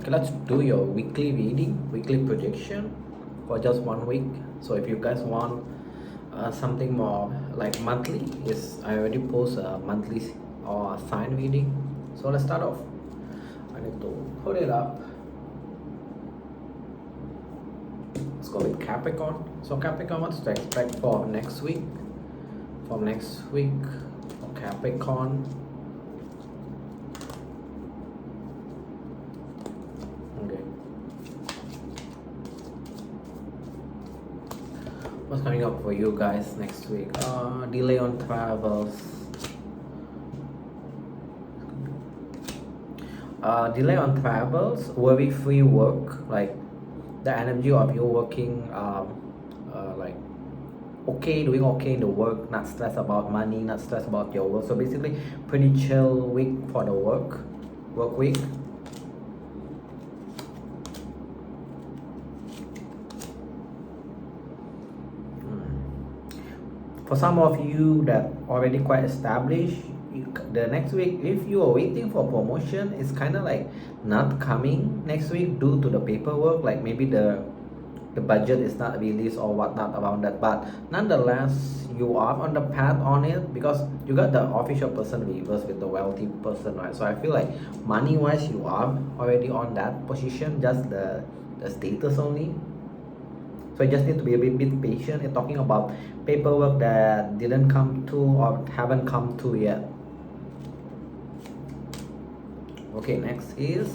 Okay, let's do your weekly reading, weekly prediction for just 1 week. So if you guys want something more like monthly, is I already post a monthly or a sign reading. So let's start off. I need to put it up. Let's go with Capricorn. So Capricorn, what's to expect for next week? For next week, for Capricorn. Okay. What's coming up for you guys next week? Delay on travels. Delay on travels, worry-free work, like the energy of you working like doing okay in the work, not stressed about money, not stressed about your work. So basically pretty chill week for the work week. For some of you that already quite established, the next week, if you are waiting for promotion, it's kind of like not coming next week due to the paperwork, like maybe the budget is not released or whatnot around that. But nonetheless, you are on the path on it because you got the official person reversed with the wealthy person, right? So I feel like money wise, you are already on that position, just the status only. So you just need to be a bit patient. It's talking about paperwork that didn't come to or haven't come to yet. Okay, next is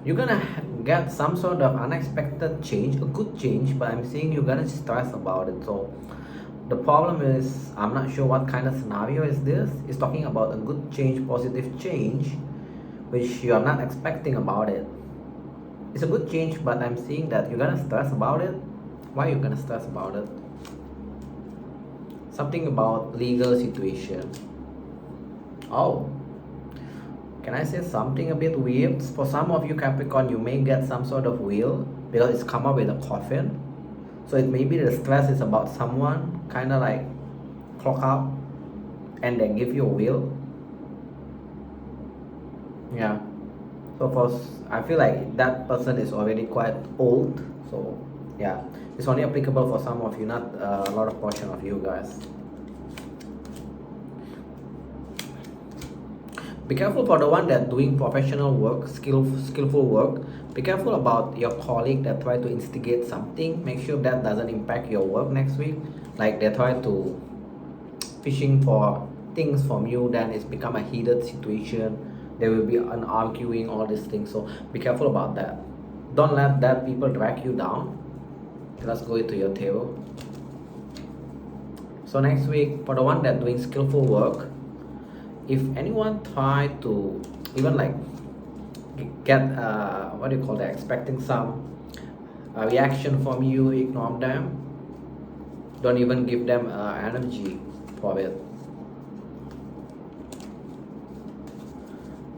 you're gonna get some sort of unexpected change, a good change, but I'm saying you're gonna stress about it. So the problem is, I'm not sure what kind of scenario is this. It's talking about a good change, positive change, which you are not expecting about it. It's a good change, but I'm seeing that you're gonna stress about it. Why are you gonna stress about it? Something about legal situation. Oh, can I say something a bit weird? For some of you Capricorn, you may get some sort of will because it's come up with a coffin. So it may be the stress is about someone kind of like clock out and they give you a will. Yeah. So I feel like that person is already quite old. So yeah, it's only applicable for some of you, not a lot of portion of you guys. Be careful for the one that doing professional work, skillful work. Be careful about your colleague that try to instigate something. Make sure that doesn't impact your work next week. Like they try to fishing for things from you, then it's become a heated situation. There will be an arguing, all these things. So be careful about that. Don't let that people drag you down. Let's go into your tarot. So next week, for the one that doing skillful work, if anyone try to even like get what do you call that, expecting some reaction from you, ignore them. Don't even give them energy for it.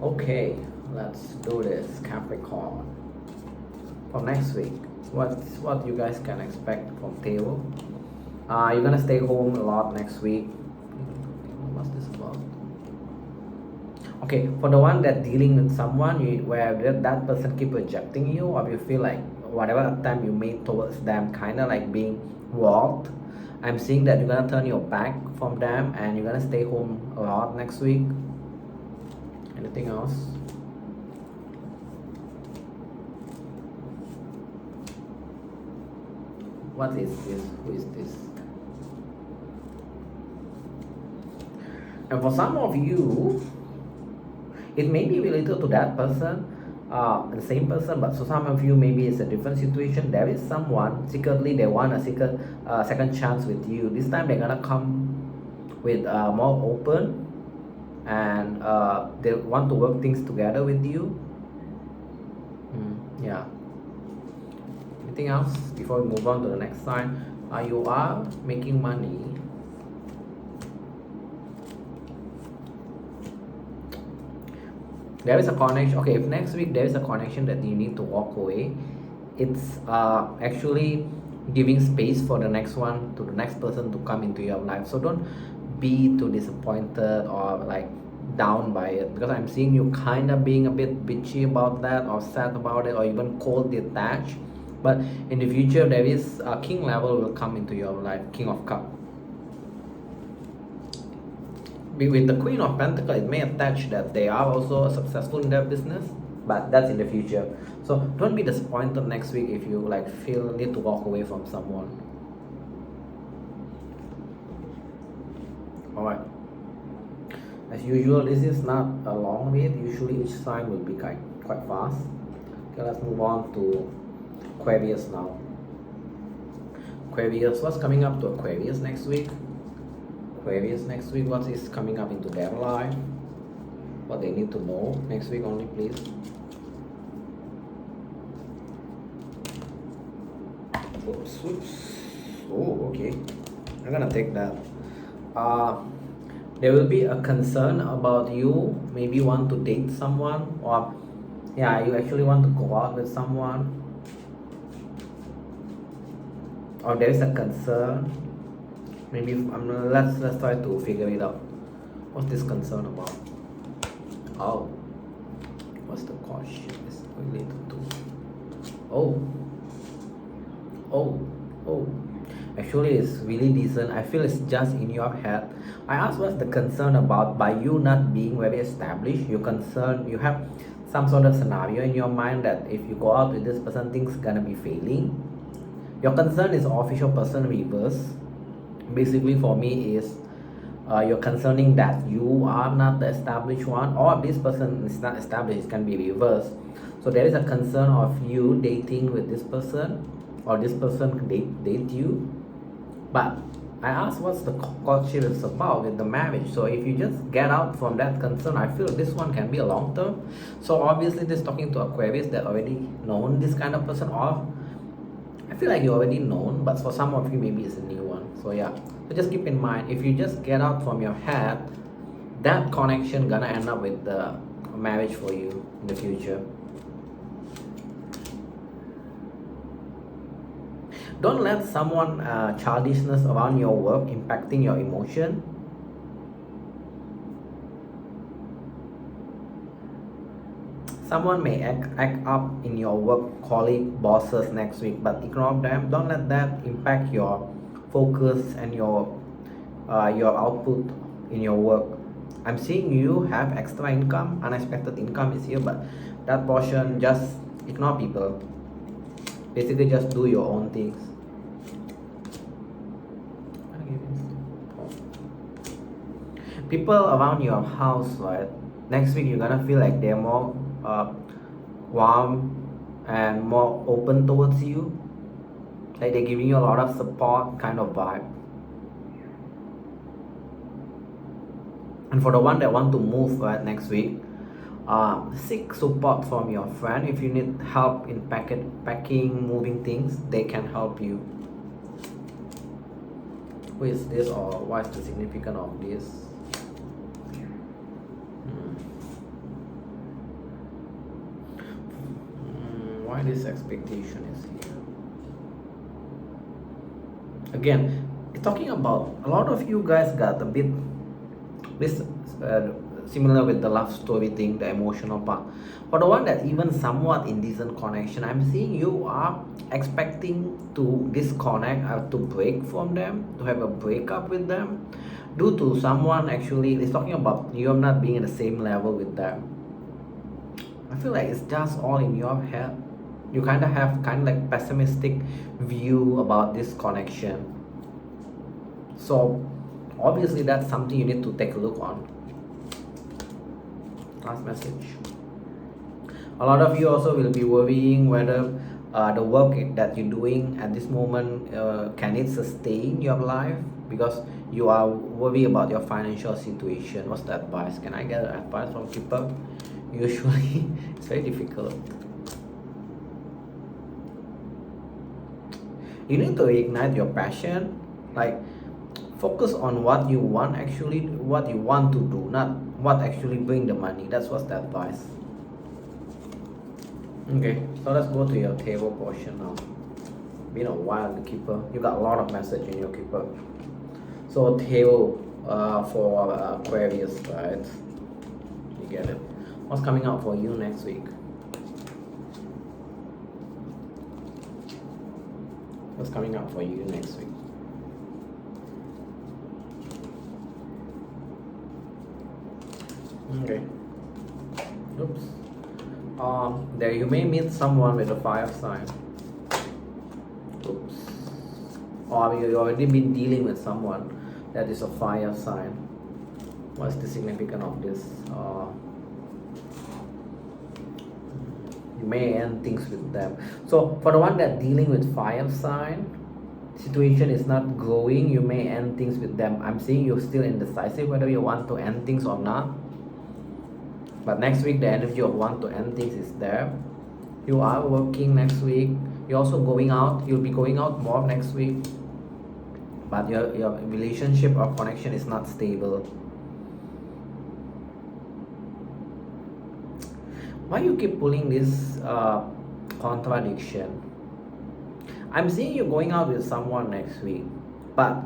Okay, let's do this, Capricorn. For next week, what you guys can expect from tarot. You're gonna stay home a lot next week. What's this about? Okay, for the one that dealing with someone where that person keep rejecting you, or you feel like whatever attempt you made towards them kind of like being robbed, I'm seeing that you're gonna turn your back from them and you're gonna stay home a lot next week. Anything else? What is this? Who is this? And for some of you, it may be related to that person, the same person, but so some of you maybe it's a different situation. There is someone secretly they want a second chance with you. This time they're gonna come with more open and they want to work things together with you. Yeah. Anything else before we move on to the next sign? You are making money. There is a connection. Okay, if next week there is a connection that you need to walk away, it's actually giving space for the next one, to the next person to come into your life. So don't be too disappointed or like down by it, because I'm seeing you kind of being a bit bitchy about that or sad about it or even cold detached. But in the future there is a king level will come into your life, King of Cup. With the Queen of Pentacles, it may attach that they are also successful in their business, but that's in the future. So don't be disappointed next week if you like feel need to walk away from someone. Alright, as usual, this is not a long read. Usually each sign will be quite fast. Okay, let's move on to Aquarius now. Aquarius, what's coming up to Aquarius next week? Aquarius next week, what is coming up into their life? What they need to know next week only, please. Oops, oops. Oh, okay. I'm gonna take that. There will be a concern about you maybe want to date someone, or yeah, you actually want to go out with someone, or there is a concern. Maybe let's try to figure it out. What's this concern about? Oh, what's the question is related to? Oh, actually it's really decent. I feel it's just in your head. I asked what's the concern about. By you not being very established, you're concerned, you have some sort of scenario in your mind that if you go out with this person, things gonna be failing. Your concern is official person reverse. Basically for me is you're concerning that you are not the established one, or this person is not established. It can be reversed. So there is a concern of you dating with this person, or this person date you. But I asked what's the courtship is about with the marriage. So if you just get out from that concern, I feel this one can be a long term. So obviously this talking to Aquarius that already known this kind of person, or I feel like you already known, but for some of you maybe it's a new one. So yeah, so just keep in mind, if you just get out from your head, that connection gonna end up with the marriage for you in the future. Don't let someone childishness around your work impacting your emotion. Someone may act up in your work, colleague, bosses next week, but ignore them. Don't let that impact your focus and your output in your work. I'm seeing you have extra income, unexpected income is here, but that portion, just ignore people. Basically just do your own things. People around your house, right? Next week you're gonna feel like they're more warm and more open towards you. Like they're giving you a lot of support kind of vibe. And for the one that want to move right next week, seek support from your friend. If you need help in packing, moving things, they can help you. Who is this, or what is the significance of this? Why this expectation is here? Again, it's talking about a lot of you guys got a bit this similar with the love story thing, the emotional part. For the one that even somewhat indecent connection, I'm seeing you are expecting to disconnect or to break from them, to have a breakup with them, due to someone actually is talking about you're not being at the same level with them. I feel like it's just all in your head. You kind of have like pessimistic view about this connection. So obviously that's something you need to take a look on. Last message. A lot of you also will be worrying whether the work that you're doing at this moment can it sustain your life, because you are worried about your financial situation. What's the advice? Can I get advice from people? Usually it's very difficult. You need to reignite your passion. Like focus on what you want, actually what you want to do, not what actually bring the money. That's what's the advice. Okay, so let's go to your table portion now. Been a while, the keeper. You got a lot of message in your keeper. So table, for Aquarius, right? You get it. What's coming out for you next week? What's coming out for you next week? Okay. Oops. There you may meet someone with a fire sign. Oops. Or you already been dealing with someone that is a fire sign. What's the significance of this? You may end things with them. So for the one that dealing with fire sign, situation is not growing, you may end things with them. I'm seeing you're still indecisive whether you want to end things or not. But next week the energy of want to end things is there. You are working next week. You're also going out. You'll be going out more next week. But your relationship or connection is not stable. Why you keep pulling this contradiction? I'm seeing you going out with someone next week, but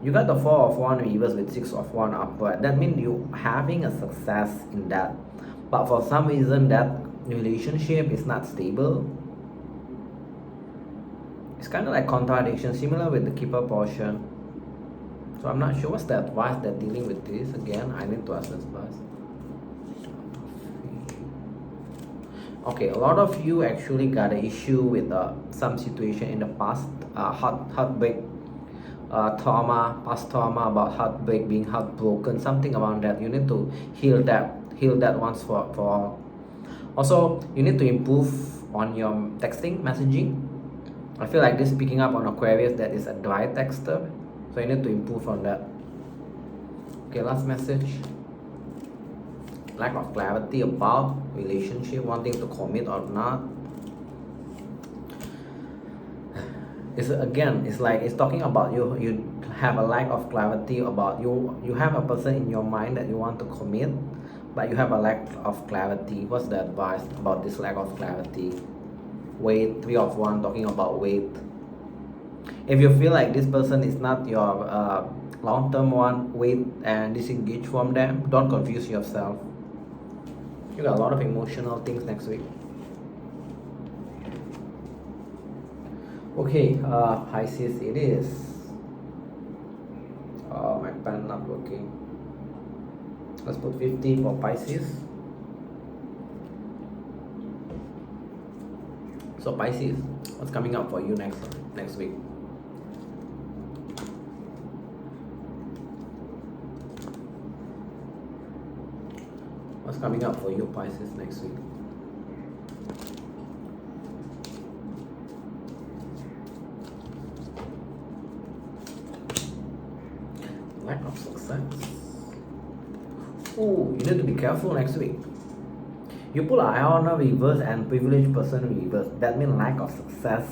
you got the 4 of Wands reverse with 6 of Wands upward. That means you having a success in that, but for some reason that relationship is not stable. It's kind of like contradiction, similar with the keeper portion. So I'm not sure what's the advice that dealing with this. Again, I need to assess first. Okay, a lot of you actually got an issue with some situation in the past, heartbreak, trauma, past trauma about heartbreak, being heartbroken, something around that. You need to heal that once for all. Also, you need to improve on your texting, messaging. I feel like this picking up on Aquarius that is a dry texter, so you need to improve on that. Okay, last message. Lack of clarity about relationship, wanting to commit or not. It's like it's talking about you have a lack of clarity about you have a person in your mind that you want to commit, but you have a lack of clarity. What's the advice about this lack of clarity? Wait, 3 of Wands talking about wait. If you feel like this person is not your long-term one, wait and disengage from them. Don't confuse yourself. You got a lot of emotional things next week. Okay, Pisces it is. My pen not working. Let's put 50 for Pisces. So Pisces, what's coming up for you next week? What's coming up for you, Pisces, next week? Lack of success. Oh, you need to be careful next week. You pull Iona reverse and privileged person reverse. That means lack of success.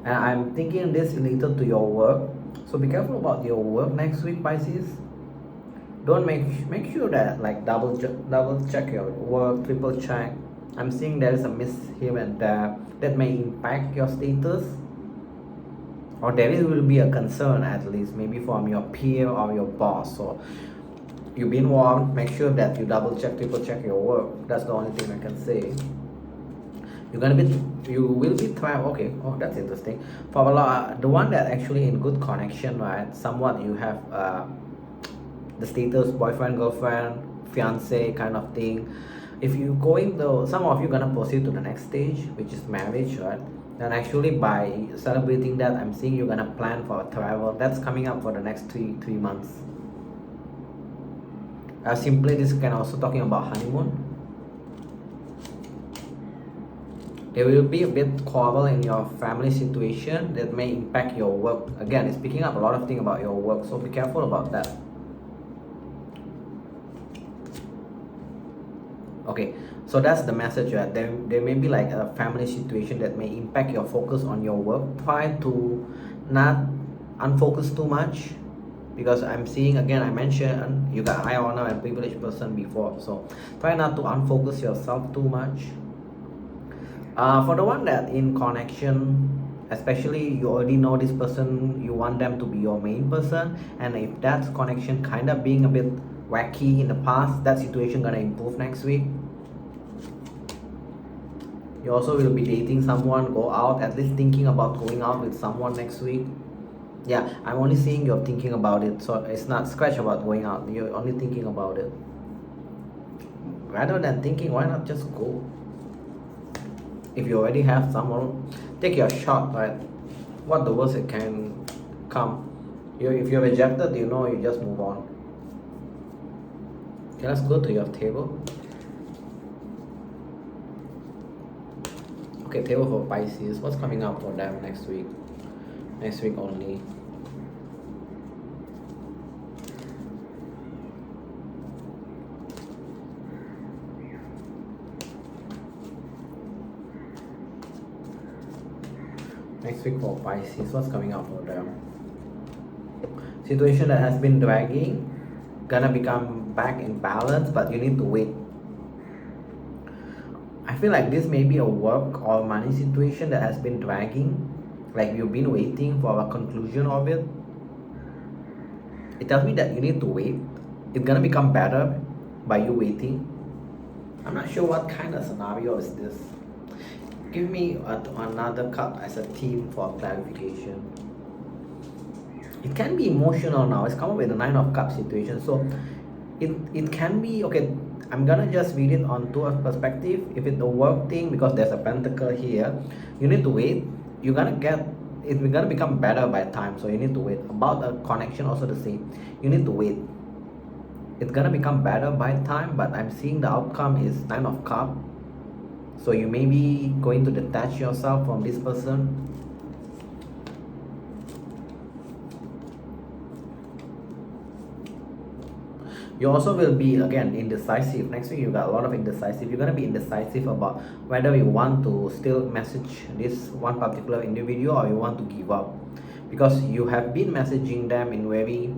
And I'm thinking this related to your work. So be careful about your work next week, Pisces. Don't make sure that like double check your work, triple check. I'm seeing there is a miss here and there that may impact your status, or there will be a concern at least, maybe from your peer or your boss. So you've been warned. Make sure that you double check, triple check your work. That's the only thing I can say. You will be thriving. Okay, oh that's interesting. For a lot, the one that actually in good connection, right? Somewhat you have the status boyfriend, girlfriend, fiance kind of thing. If you going though, some of you gonna proceed to the next stage, which is marriage, right? And actually by celebrating that, I'm seeing you're gonna plan for a travel. That's coming up for the next three months. Simply this can also talking about honeymoon. There will be a bit quarrel in your family situation that may impact your work. Again, it's picking up a lot of things about your work, so be careful about that. Okay, so that's the message, right? There may be like a family situation that may impact your focus on your work. Try to not unfocus too much, because I'm seeing, again, I mentioned you got high honor and privileged person before, so try not to unfocus yourself too much. For the one that in connection, especially you already know this person, you want them to be your main person, and if that connection kind of being a bit wacky in the past, that situation gonna improve next week. You also will be dating someone, go out, at least thinking about going out with someone next week. Yeah, I'm only seeing you're thinking about it, so it's not scratch about going out, you're only thinking about it. Rather than thinking, why not just go? If you already have someone, take your shot, right? What the worst it can come. If you're rejected, you know, you just move on. Okay, let's go to your table. Okay, table for Pisces. What's coming up for them next week? Next week only. Next week for Pisces, what's coming up for them? Situation that has been dragging, gonna become back in balance, but you need to wait. I feel like this may be a work or money situation that has been dragging, like you've been waiting for a conclusion of it. It tells me that you need to wait. It's gonna become better by you waiting. I'm not sure what kind of scenario is this. Give me another card as a theme for clarification. It can be emotional now. It's come up with a 9 of Cups situation. So it can be, okay, I'm gonna just read it on two perspective. If it's a work thing, because there's a pentacle here, you need to wait. You're gonna get, it's gonna become better by time. So you need to wait. About the connection, also the same. You need to wait. It's gonna become better by time, but I'm seeing the outcome is 9 of Cups. So you may be going to detach yourself from this person. You also will be, again, indecisive. Next week you got a lot of indecisive. You're going to be indecisive about whether you want to still message this one particular individual or you want to give up. Because you have been messaging them in very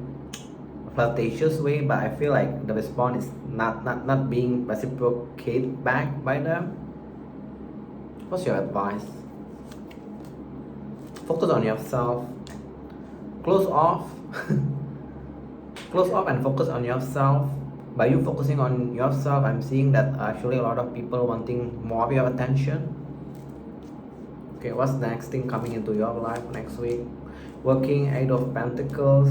flirtatious way, but I feel like the response is not being reciprocated back by them. What's your advice? Focus on yourself. Close off. Close off and focus on yourself. By you focusing on yourself, I'm seeing that actually a lot of people wanting more of your attention. Okay, what's the next thing coming into your life next week? Working, 8 of Pentacles.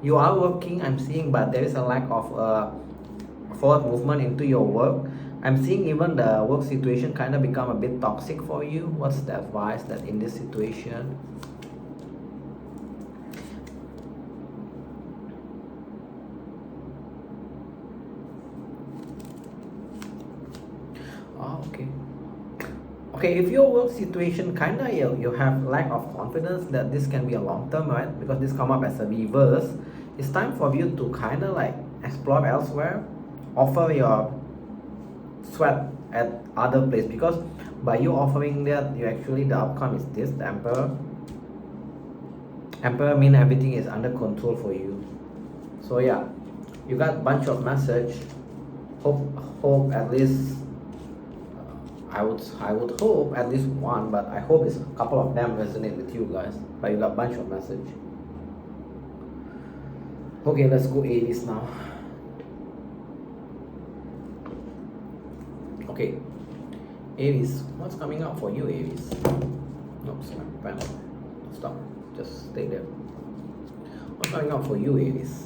You are working, I'm seeing, but there is a lack of forward movement into your work. I'm seeing even the work situation kind of become a bit toxic for you. What's the advice that in this situation? Oh, okay. Okay, if your work situation kind of you have lack of confidence that this can be a long term, right? Because this come up as a reverse. It's time for you to kind of like explore elsewhere, offer your sweat at other place, because by you offering that, you actually, the outcome is this, the Emperor. Emperor mean everything is under control for you. So yeah, you got bunch of message. Hope at least I would hope at least one, but I hope it's a couple of them resonate with you guys. But you got bunch of message. Okay, let's go Aries now. Okay, Aries, what's coming up for you, Aries? No, sorry, panel. Stop. Just stay there. What's coming up for you, Aries?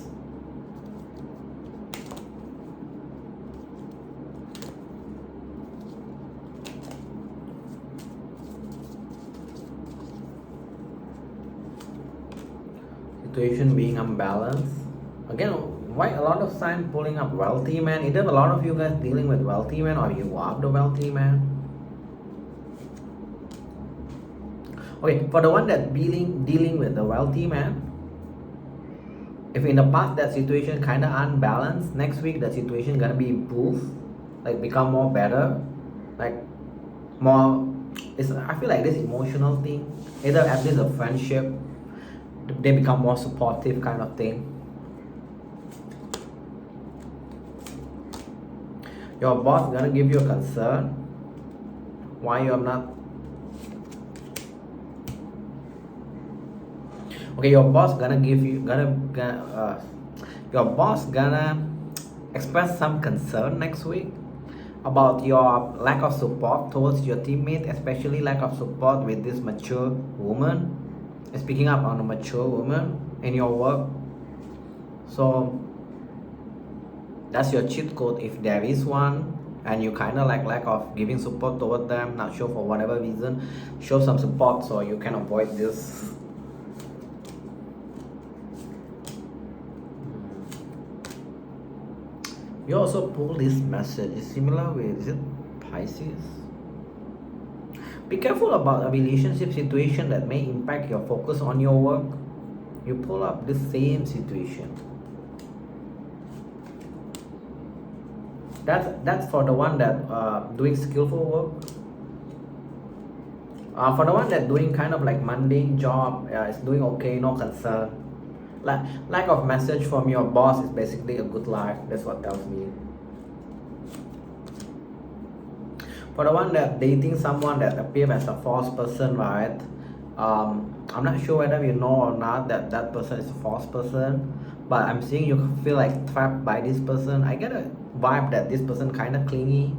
Situation being unbalanced. Again, why a lot of signs pulling up wealthy man? Either a lot of you guys dealing with wealthy man or you are the wealthy man. Okay, for the one that dealing with the wealthy man, if in the past that situation kind of unbalanced, next week that situation gonna be improved, like become more better, like more. I feel like this emotional thing, either at least a friendship, they become more supportive kind of thing. Your boss gonna give you a concern why you're not Okay, your boss gonna give you your boss gonna express some concern next week about your lack of support towards your teammate, especially lack of support with this mature woman. It's picking up on a mature woman in your work. So that's your cheat code if there is one, and you kind of like lack of giving support toward them, not sure for whatever reason. Show some support so you can avoid this. You also pull this message. It's similar with, is it Pisces? Be careful about a relationship situation that may impact your focus on your work. You pull up the same situation. That's for the one that doing skillful work. For the one that doing kind of like mundane job, it's doing okay, no concern. Lack of message from your boss is basically a good life. That's what tells me. For the one that dating someone that appears as a false person, right? I'm not sure whether you know or not that that person is a false person, but I'm seeing you feel like trapped by this person. I get a vibe that this person kind of clingy,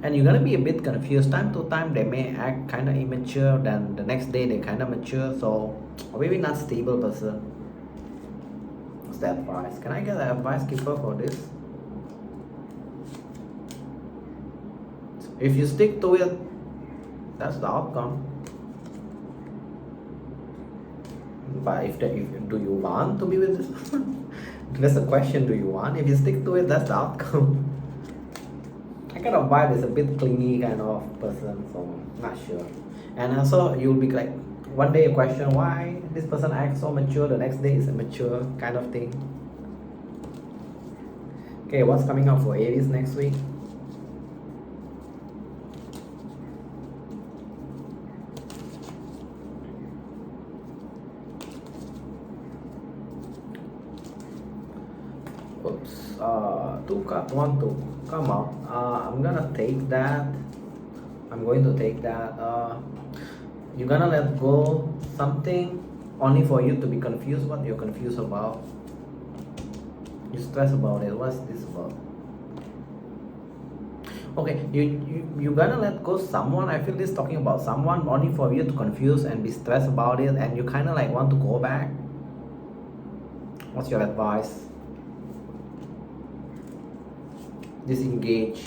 and you're gonna be a bit confused. Time to time they may act kind of immature, then the next day they kind of mature, so maybe not stable person. What's the advice? Can I get an advice keeper for this? If you stick to it, that's the outcome. But if do you want to be with this person? That's the question, do you want? If you stick to it, that's the outcome. I kind of vibe is a bit clingy kind of person, so not sure. And also you'll be like, one day you question why this person acts so mature, the next day is immature kind of thing. Okay, what's coming up for Aries next week? Oops, two cards want to come out. I'm gonna take that. I'm going to take that. You're gonna let go something only for you to be confused. What you're confused about? You stress about it. What's this about? Okay, you're gonna let go someone. I feel this talking about someone only for you to confuse and be stressed about it, and you kind of like want to go back. What's your advice? Disengage.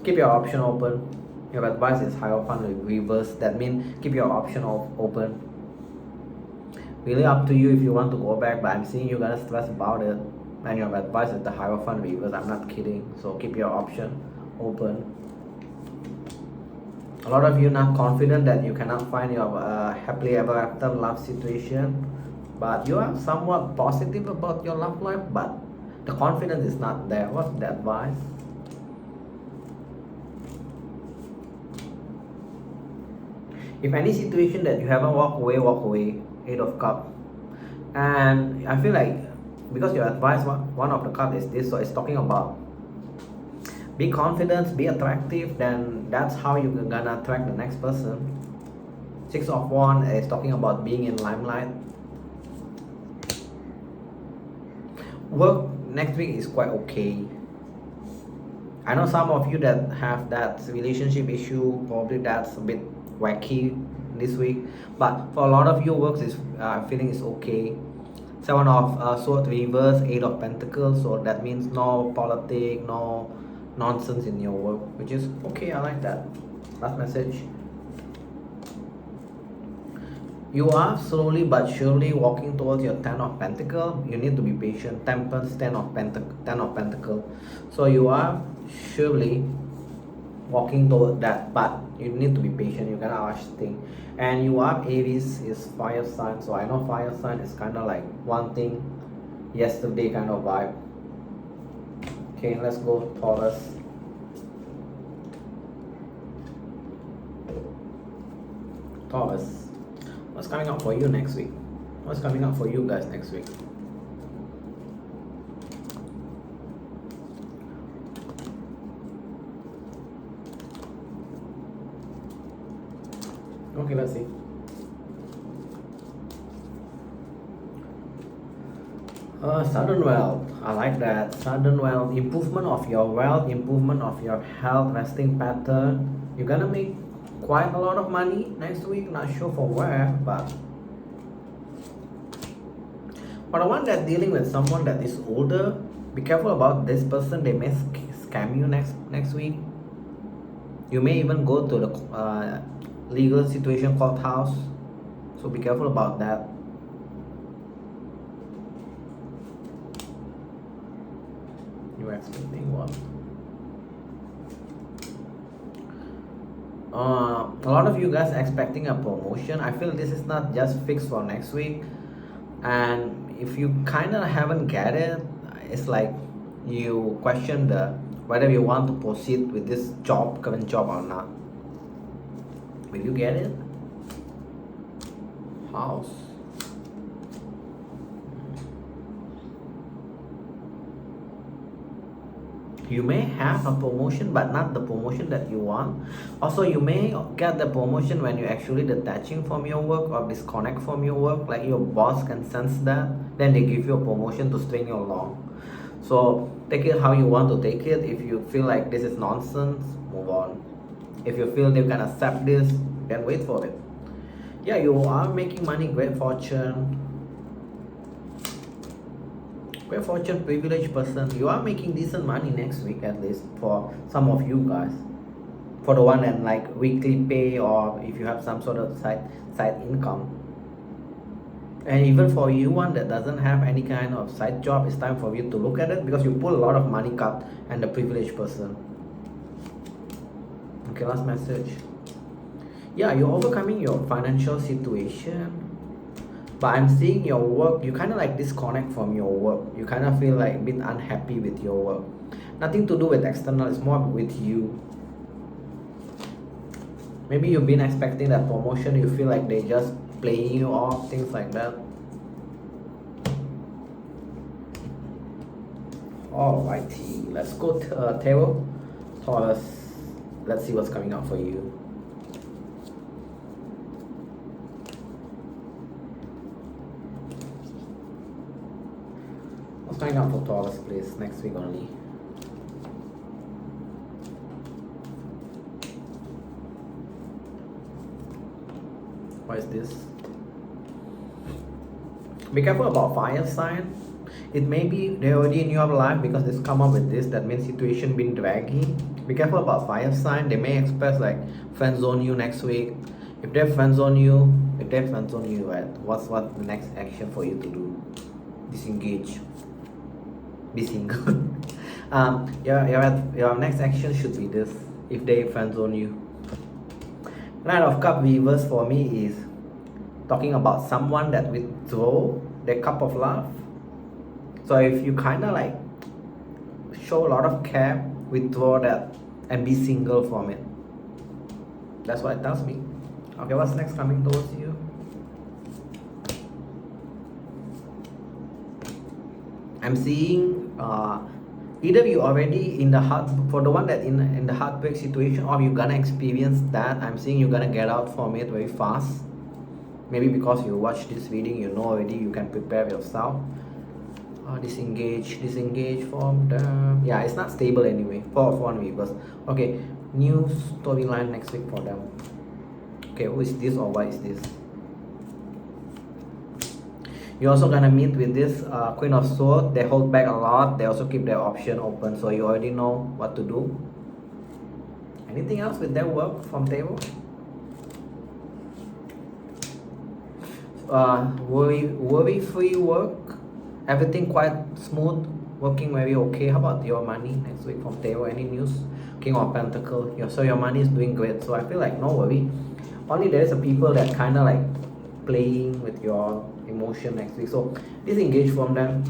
Keep your option open. Your advice is Hierophant reverse. That means keep your option open. Really up to you if you want to go back, but I'm seeing you're gonna stress about it, and your advice is the Hierophant reverse. I'm not kidding. So keep your option open. A lot of you not confident that you cannot find your happily ever after love situation, but you are somewhat positive about your love life, but the confidence is not there. What's the advice? If any situation that you haven't walk away. 8 of Cups. And I feel like because your advice, one of the cards is this, so it's talking about be confident, be attractive, then that's how you're gonna attract the next person. 6 of Wands is talking about being in limelight. Work next week is quite okay. I know some of you that have that relationship issue, probably that's a bit wacky this week, but for a lot of you, works is feeling is okay. 7 of Swords reverse, 8 of Pentacles, so that means no politics, no nonsense in your work, which is okay. I like that. Last message. You are slowly but surely walking towards your 10 of Pentacles. You need to be patient. Temperance, 10 of Pentacles. So you are surely walking toward that, but you need to be patient. You cannot rush things. And you are Aries is fire sign, so I know fire sign is kind of like one thing yesterday kind of vibe. Okay, let's go Taurus. Taurus, what's coming up for you next week? What's coming up for you guys next week? Okay, let's see. Sudden wealth, I like that. Sudden wealth, improvement of your wealth, improvement of your health, resting pattern. You're gonna make quite a lot of money next week, not sure for where, but for the one that's dealing with someone that is older, be careful about this person. They may scam you next week. You may even go to the legal situation courthouse, so be careful about that. You're expecting what? A lot of you guys are expecting a promotion. I feel this is not just fixed for next week, and if you kind of haven't get it, it's like you question whether you want to proceed with this current job or not. Will you get it? House. You may have a promotion, but not the promotion that you want. Also, you may get the promotion when you're actually detaching from your work or disconnect from your work, like your boss can sense that, then they give you a promotion to string you along. So take it how you want to take it. If you feel like this is nonsense, move on. If you feel you can accept this, then wait for it. Yeah, you are making money, great fortune. Great fortune, privileged person. You are making decent money next week, at least for some of you guys. For the one that like weekly pay, or if you have some sort of side income. And even for you one that doesn't have any kind of side job, it's time for you to look at it, because you pull a lot of money card and the privileged person. Okay, last message. Yeah, you're overcoming your financial situation, but I'm seeing your work, you kind of like disconnect from your work. You kind of feel like a bit unhappy with your work. Nothing to do with external, it's more with you. Maybe you've been expecting that promotion, you feel like they just playing you off, things like that. Alrighty, let's go to Tarot. Taurus, let's see what's coming up for you. What's coming up for Taurus, please, next week only. What is this? Be careful about fire sign. It may be they're already in your life because this come up with this. That means situation been dragging. Be careful about fire sign. They may express like friend zone you next week. If they friend zone you, right? What's the next action for you to do? Disengage. Be single. Your next action should be this. If they friend zone you. Knight of Cups reverse for me is talking about someone that withdraw their cup of love. So if you kind of like show a lot of care, withdraw that and be single from it. That's what it tells me. Okay, what's next coming towards you? I'm seeing either you already in the heart, for the one that in the heartbreak situation, or you're gonna experience that. I'm seeing you're gonna get out from it very fast. Maybe because you watch this reading, you know already, you can prepare yourself. Disengage from the, yeah, it's not stable anyway. 4 of Wands reverse. Okay, new storyline next week for them. Okay, who is this or what is this? You're also gonna meet with this Queen of Swords. They hold back a lot. They also keep their option open, so you already know what to do. Anything else with their work from Tarot? Worry-free work. Everything quite smooth. Working very okay. How about your money next week from Tarot? Any news? King of Pentacles. So your money is doing great. So I feel like no worry. Only there is a people that kind of like playing with your emotion next week. So disengage from them.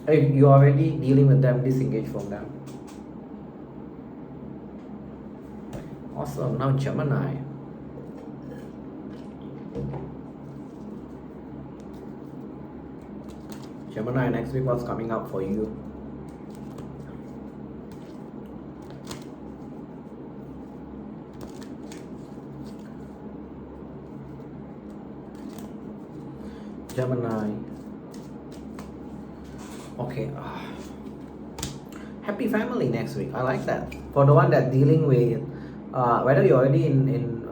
If you're already dealing with them, disengage from them. Awesome. Now Gemini. Gemini, next week what's coming up for you? Gemini. Okay. Happy family next week. I like that. For the one that dealing with whether you're already in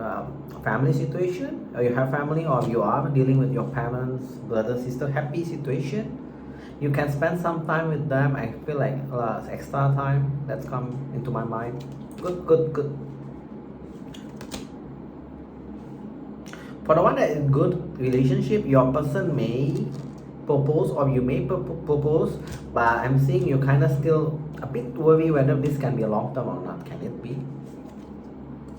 family situation, or you have family, or you are dealing with your parents, brother, sister, happy situation. You can spend some time with them. I feel like extra time that's come into my mind. Good, good, good. For the one that is good relationship, your person may propose, or you may propose, but I'm seeing you kind of still a bit worried whether this can be a long term or not. Can it be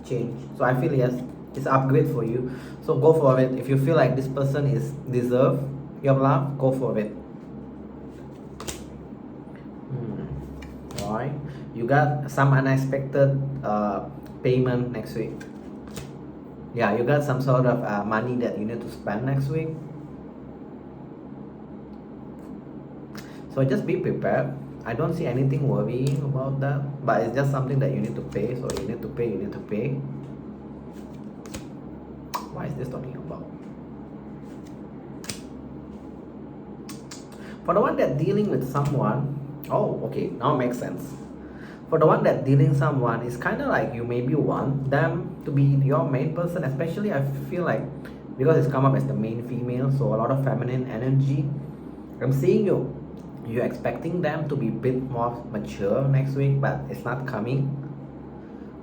change? So I feel yes, it's upgrade for you. So go for it. If you feel like this person is deserve your love, go for it. Alright, you got some unexpected payment next week. Yeah, you got some sort of money that you need to spend next week. So just be prepared. I don't see anything worrying about that, but it's just something that you need to pay. So you need to pay, you need to pay. Why is this talking about? For the one that dealing with someone, oh, okay, now makes sense. For the one that dealing someone, it's kind of like you maybe want them to be your main person, especially I feel like because it's come up as the main female, so a lot of feminine energy. I'm seeing you're expecting them to be a bit more mature next week, but it's not coming.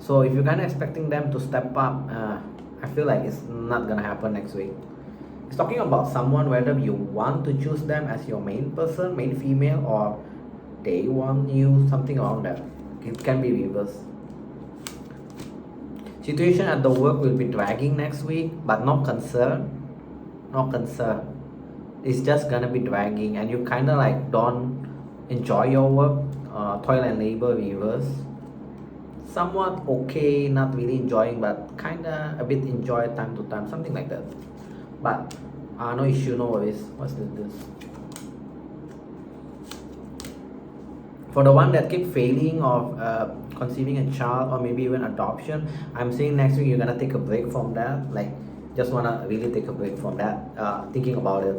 So if you're kind of expecting them to step up, I feel like it's not gonna happen next week. It's talking about someone, whether you want to choose them as your main person, main female, or they want you, something around that. It can be reversed. Situation at the work will be dragging next week, but no concern. No concern. It's just gonna be dragging, and you kind of like don't enjoy your work. Toil and labor reverse. Somewhat okay, not really enjoying, but kind of a bit enjoy time to time, something like that. But no issue, no worries. What's this? For the one that keep failing of conceiving a child, or maybe even adoption, I'm saying next week you're gonna take a break from that. Like, just wanna really take a break from that, thinking about it.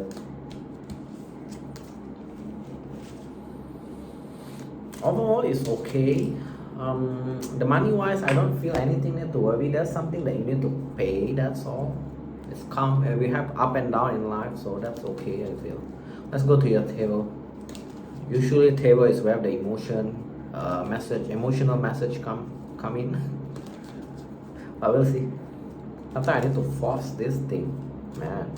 Overall, it's okay. The money wise, I don't feel anything need to worry. There's something that you need to pay, that's all. It's calm. We have up and down in life, so that's okay, I feel. Let's go to your table. Usually table is where the emotional message come in. But we'll see. Sometimes I need to force this thing, man.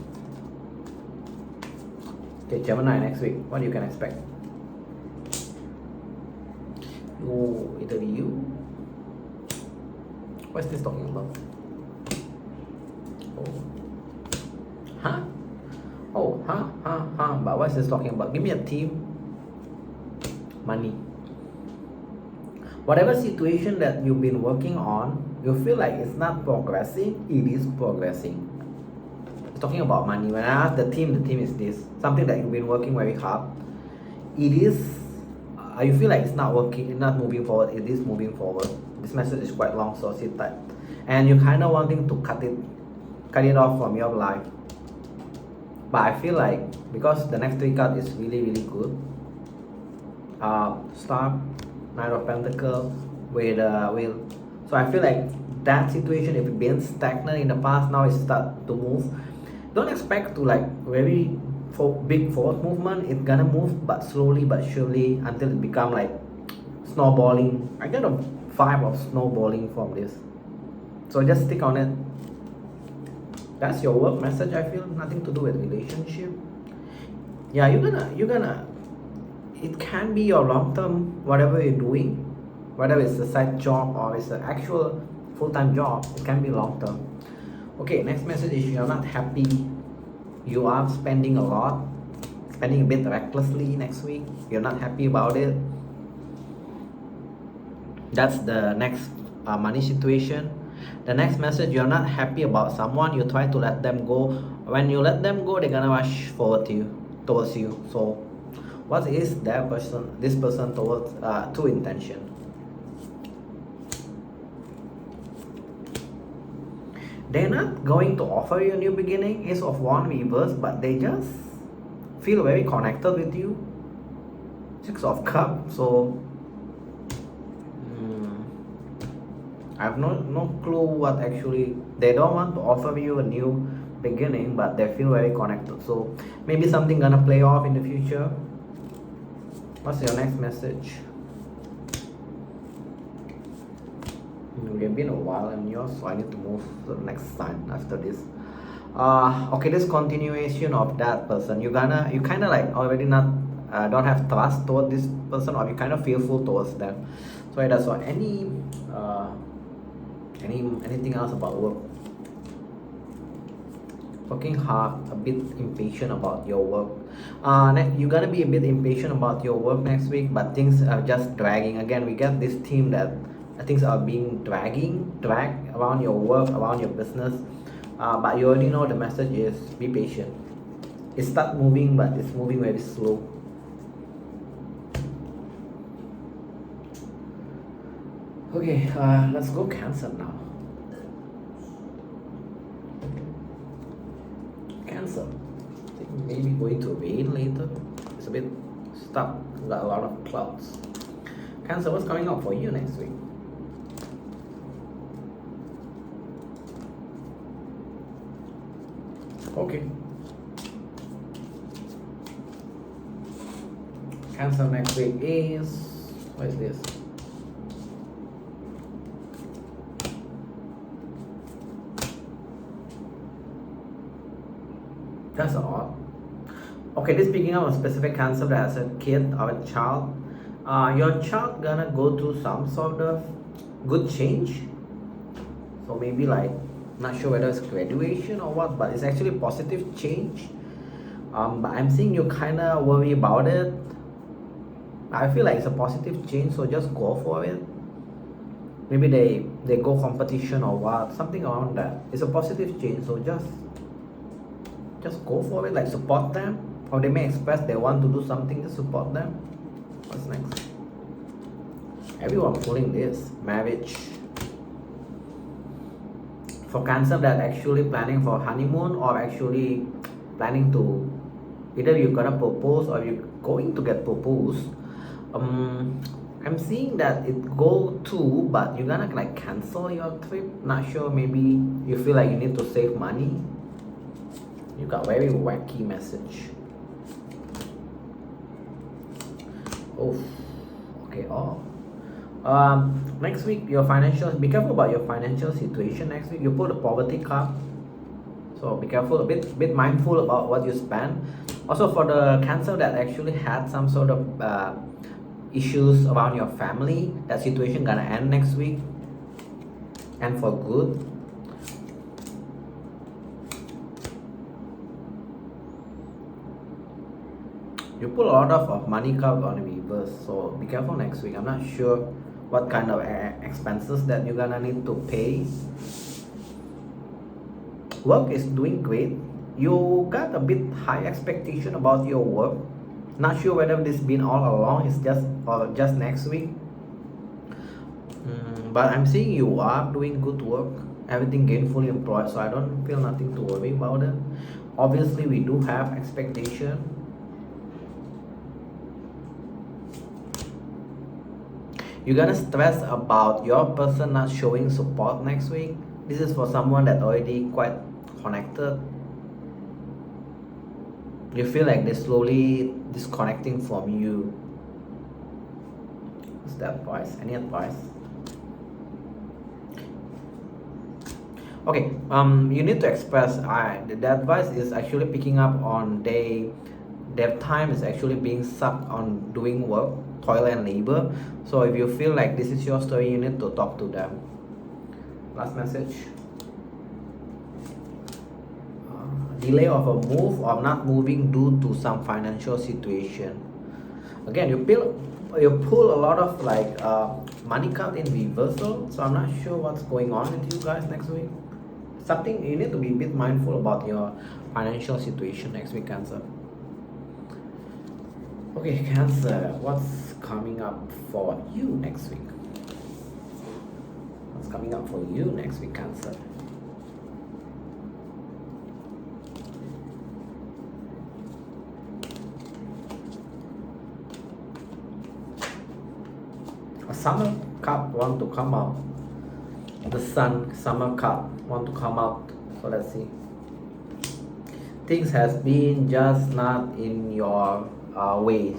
Okay, Gemini next week. What you can expect? Oh, it'll be you. What's this talking about? Oh. Huh? Oh, huh. But what's this talking about? Give me a theme. Money. Whatever situation that you've been working on, you feel like it's not progressing, it is progressing. It's talking about money. When I ask the theme is this. Something that you've been working very hard. It is, you feel like it's not working, it's not moving forward, it is moving forward. This message is quite long, so sit tight. And you're kind of wanting to cut it off from your life. But I feel like, because the next three cards is really, really good. Star, Knight of Pentacles with Wheel. So I feel like that situation, if it's been stagnant in the past, now it start to move. Don't expect to like very big forward movement. It's gonna move, but slowly but surely, until it become like snowballing. I get a vibe of snowballing from this. So just stick on it. That's your work message. I feel nothing to do with relationship. Yeah, you're gonna. It can be your long-term, whatever you're doing, whether it's a side job or it's an actual full-time job, it can be long-term. Okay, next message is you're not happy. You are spending a lot, spending a bit recklessly next week. You're not happy about it. That's the next money situation. The next message, you're not happy about someone. You try to let them go. When you let them go, they're gonna rush forward towards you. So what is this person towards true intention? They're not going to offer you a new beginning. Ace of Wands reverse, but they just feel very connected with you. Six of Cups. So I have no clue what actually they don't want to offer you a new beginning, but they feel very connected. So maybe something gonna play off in the future. What's your next message? We've been a while in yours, so I need to move to the next sign after this. Okay, this continuation of that person. You kind of like already not don't have trust toward this person, or you kind of fearful towards them. So that's what. Anything else about work? Working hard, a bit impatient about your work. You're gonna be a bit impatient about your work next week, but things are just dragging. Again, we get this theme that things are being dragged around your work, around your business. But you already know the message is be patient. It starts moving, but it's moving very slow. Okay, let's go Cancer now. Cancer. I think maybe going to rain later. It's a bit stuck. Got a lot of clouds. Cancer, what's coming up for you next week? Okay. Cancer next week is, what is this? That's odd. Okay, this picking up a specific Cancer that has a kid or a child. Your child gonna go through some sort of good change. So maybe like, not sure whether it's graduation or what, but it's actually positive change. But I'm seeing you kind of worry about it. I feel like it's a positive change, so just go for it. Maybe they go competition or what, something around that. It's a positive change, so just go for it. Like, support them, or they may express they want to do something, to support them. What's next? Everyone pulling this marriage. For Cancer that actually planning for honeymoon, or actually planning to, either you're gonna propose or you're going to get proposed. I'm seeing that it go to, but you're gonna like cancel your trip. Not sure, maybe you feel like you need to save money. You got very wacky message. Oh, okay. Next week, your financial, be careful about your financial situation next week. You pull the poverty card, so be careful, a bit mindful about what you spend. Also, for the Cancer that actually had some sort of issues around your family, that situation gonna end next week, and for good. You pull a lot of money card on the reverse, so be careful next week. I'm not sure what kind of expenses that you're gonna need to pay. Work is doing great. You got a bit high expectation about your work. Not sure whether this been all along, it's just next week. But I'm seeing you are doing good work, everything gainfully employed, so I don't feel nothing to worry about it. Obviously, we do have expectation. You're gonna stress about your person not showing support next week. This is for someone that already quite connected. You feel like they're slowly disconnecting from you. What's the advice? Any advice? Okay, you need to express. The advice is actually picking up on their time is actually being sucked on doing work, toil and labor. So if you feel like this is your story, you need to talk to them. Last message. Delay of a move or not moving due to some financial situation. Again, you pull a lot of like money card in reversal, so I'm not sure what's going on with you guys next week. Something you need to be a bit mindful about your financial situation next week, Cancer. Okay, Cancer, what's coming up for you next week? What's coming up for you next week, Cancer? A summer card want to come out. The sun, summer card want to come out. So let's see. Things has been just not in your way.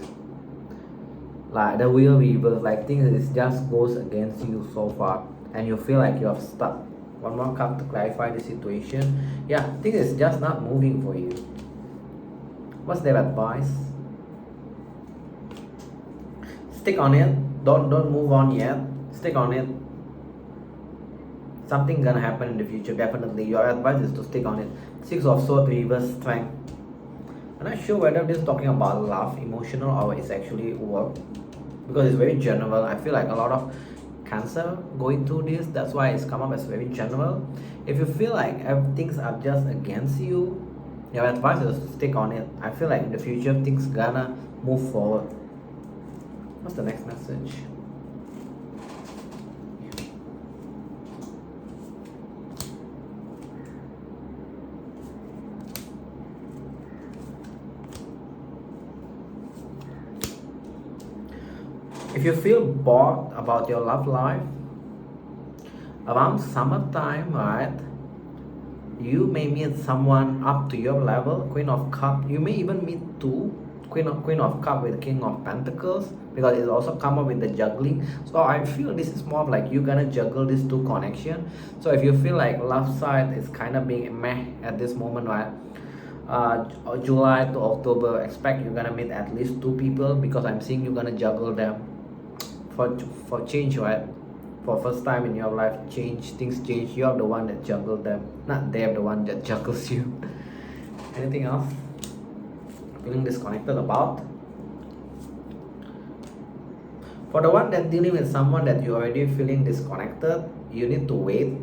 Like the wheel reverse, like things is just goes against you so far, and you feel like you're stuck. One more card to clarify the situation. Yeah, things is just not moving for you. What's their advice? Stick on it. Don't move on yet. Stick on it. Something gonna happen in the future, definitely. Your advice is to stick on it. Six of Swords, reverse, strength. I'm not sure whether this is talking about love, emotional, or it's actually work, because it's very general. I feel like a lot of Cancer going through this, that's why it's come up as very general. If you feel like things are just against you, your advice is to stick on it. I feel like in the future things gonna move forward. What's the next message? If you feel bored about your love life, around summertime, right, you may meet someone up to your level. Queen of Cups. You may even meet two. Queen of Cups with King of Pentacles, because it's also come up with the juggling. So I feel this is more of like you're gonna juggle these two connections. So if you feel like love side is kind of being meh at this moment, right? July to October, expect you're gonna meet at least two people, because I'm seeing you're gonna juggle them for change, right? For first time in your life, things change. You're the one that juggle them, not they're the one that juggles you. Anything else? Feeling disconnected about? For the one that dealing with someone that you're already feeling disconnected, you need to wait.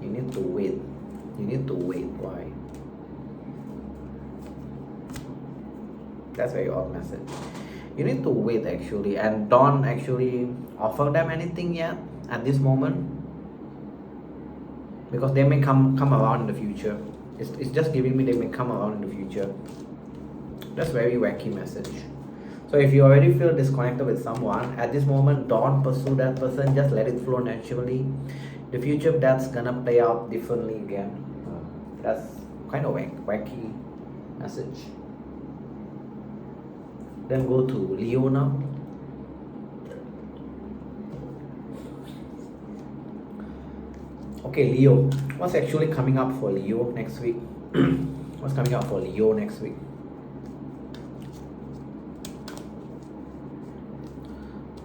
You need to wait. You need to wait. Why? That's very odd message. You need to wait actually, and don't actually offer them anything yet at this moment, because they may come around in the future. It's just giving me they may come around in the future. That's very wacky message. So if you already feel disconnected with someone at this moment, don't pursue that person. Just let it flow naturally. The future, that's gonna play out differently again. That's kind of wacky message. Then go to Leo now. Okay, Leo. What's actually coming up for Leo next week? What's coming up for Leo next week?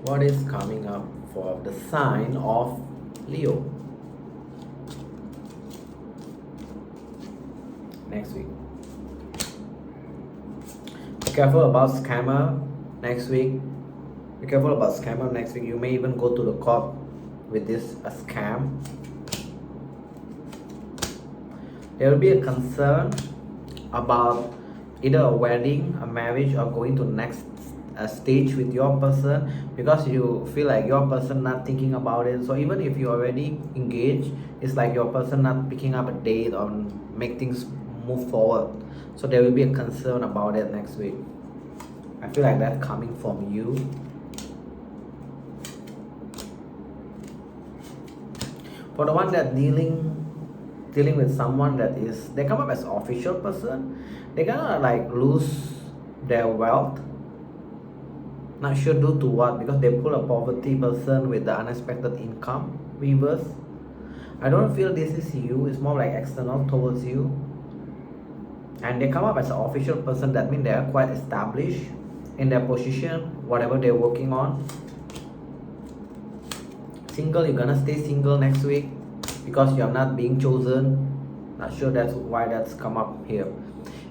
What is coming up for the sign of Leo next week? Be careful about scammer next week. Be careful about scammer next week. You may even go to the court with this a scam. There will be a concern about either a wedding, a marriage, or going to next stage with your person, because you feel like your person not thinking about it. So even if you already engaged, it's like your person not picking up a date or make things move forward. So there will be a concern about it next week. I feel like that's coming from you. For the one that dealing with someone that is, they come up as official person, they're gonna like lose their wealth. Not sure due to what, because they pull a poverty person with the unexpected income reverse. I don't feel this is you. It's more like external towards you. And they come up as an official person. That means they are quite established in their position, whatever they're working on. Single, you're gonna stay single next week because you're not being chosen. Not sure that's why that's come up here.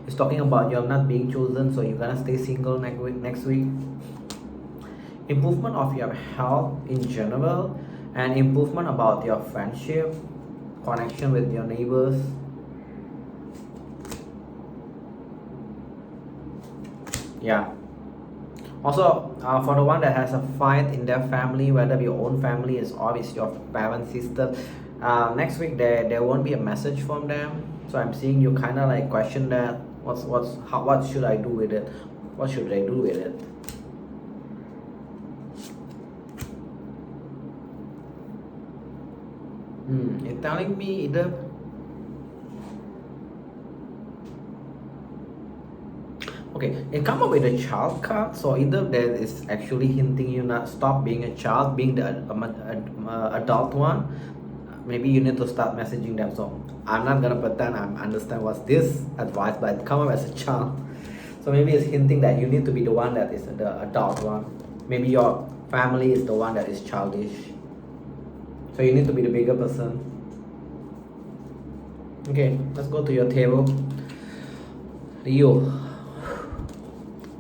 It's talking about you're not being chosen, so you're gonna stay single next week. Improvement of your health in general, and improvement about your friendship, connection with your neighbors. Yeah. Also, for the one that has a fight in their family, whether your own family is or it's your parent, sister, next week there won't be a message from them. So I'm seeing you kind of like question that. What should I do with it? What should I do with it? It's telling me either. Okay, it come up with a child card, so either that is actually hinting you not stop being a child, being the adult one. Maybe you need to start messaging them. So I'm not gonna pretend I understand what's this advice, but it come up as a child. So maybe it's hinting that you need to be the one that is the adult one. Maybe your family is the one that is childish. So you need to be the bigger person. Okay, let's go to your table. Leo.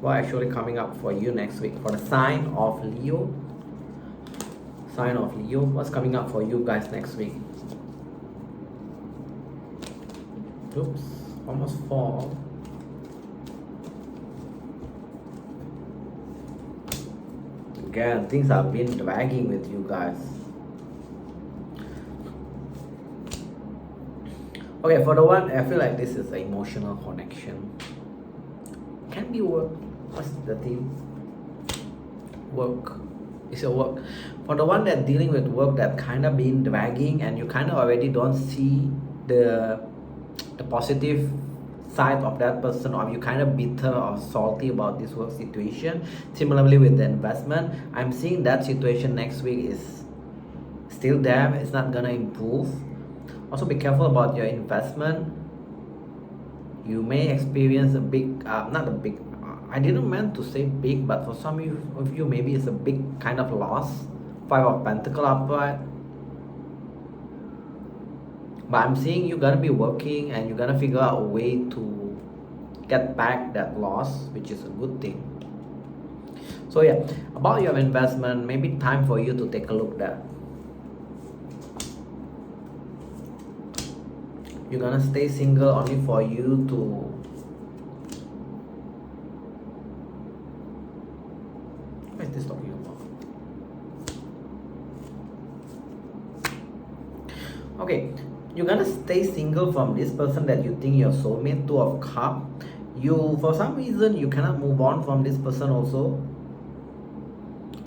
What actually coming up for you next week? For the sign of Leo. Sign of Leo. What's coming up for you guys next week? Oops, almost fall. Again, things have been dragging with you guys. Okay, for the one, I feel like this is an emotional connection. Can be work. What's the theme? Work. It's a work. For the one that dealing with work that kind of been dragging and you kind of already don't see the positive side of that person, or you kind of bitter or salty about this work situation. Similarly with the investment, I'm seeing that situation next week is still there. It's not gonna improve. Also be careful about your investment. You may experience a big, not a big, I didn't meant to say big, but for some of you maybe it's a big kind of loss. 5 of Pentacles upright. But I'm seeing you're gonna be working and you're gonna figure out a way to get back that loss, which is a good thing. So yeah, about your investment, maybe time for you to take a look there. You're gonna stay single only for you to what is this talking about? Okay, you're gonna stay single from this person that you think your soulmate. 2 of Cups. You, for some reason, you cannot move on from this person also.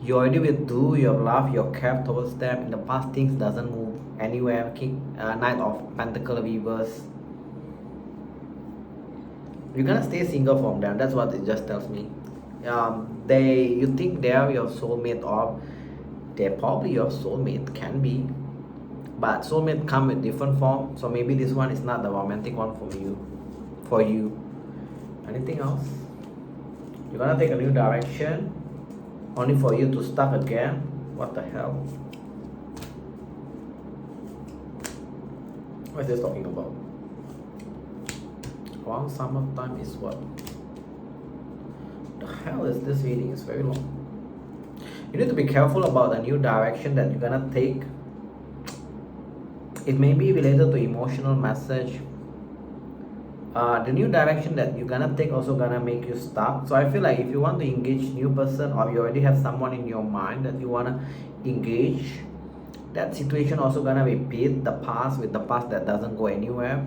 You already withdrew your love, your care towards them. In the past, things doesn't move anywhere. Knight of Pentacles reverse. You're gonna stay single from them. That's what it just tells me. You think they are your soulmate, or they're probably your soulmate, can be. But soulmate come with different form. So maybe this one is not the romantic one for you. Anything else? You're gonna take a new direction, only for you to start again. What the hell? What is this talking about? Around summertime is what? The hell is this reading? It's very long. You need to be careful about the new direction that you're gonna take. It may be related to emotional message. The new direction that you're gonna take also gonna make you stuck. So I feel like if you want to engage new person, or you already have someone in your mind that you wanna engage, that situation also gonna repeat the past with the past that doesn't go anywhere.